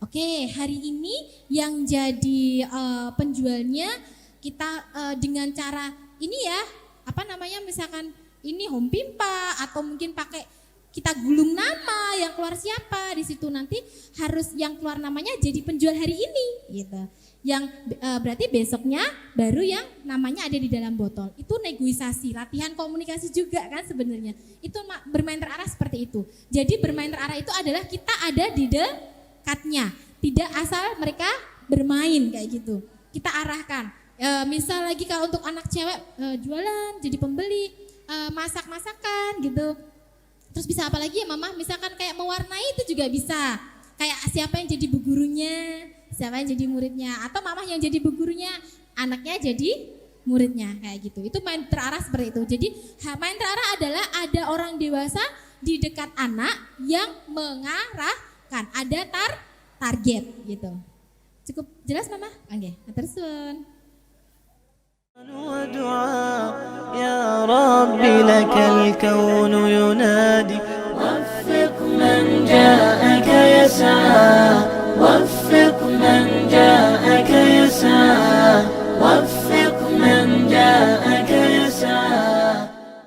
oke, hari ini yang jadi penjualnya kita dengan cara ini ya, apa namanya, misalkan ini home pimpa atau mungkin pakai kita gulung nama, yang keluar siapa di situ, nanti harus yang keluar namanya jadi penjual hari ini gitu. Yang berarti besoknya baru yang namanya ada di dalam botol. Itu negosiasi, latihan komunikasi juga kan sebenarnya. Itu bermain terarah seperti itu. Jadi bermain terarah itu adalah kita ada di dekatnya, tidak asal mereka bermain kayak gitu. Kita arahkan. Misal lagi kalau untuk anak cewek jualan, jadi pembeli, masak-masakan gitu. Terus bisa apa lagi ya mama? Misalkan kayak mewarnai itu juga bisa. Kayak siapa yang jadi bu gurunya, siapa yang jadi muridnya, atau mama yang jadi bu gurunya, anaknya jadi muridnya kayak gitu. Itu main terarah seperti itu. Jadi main terarah adalah ada orang dewasa di dekat anak yang mengarahkan, ada target gitu. Cukup jelas mama? Oke, terus. ودعاء يا رب لك الكون ينادي وفق من جاءك يسعى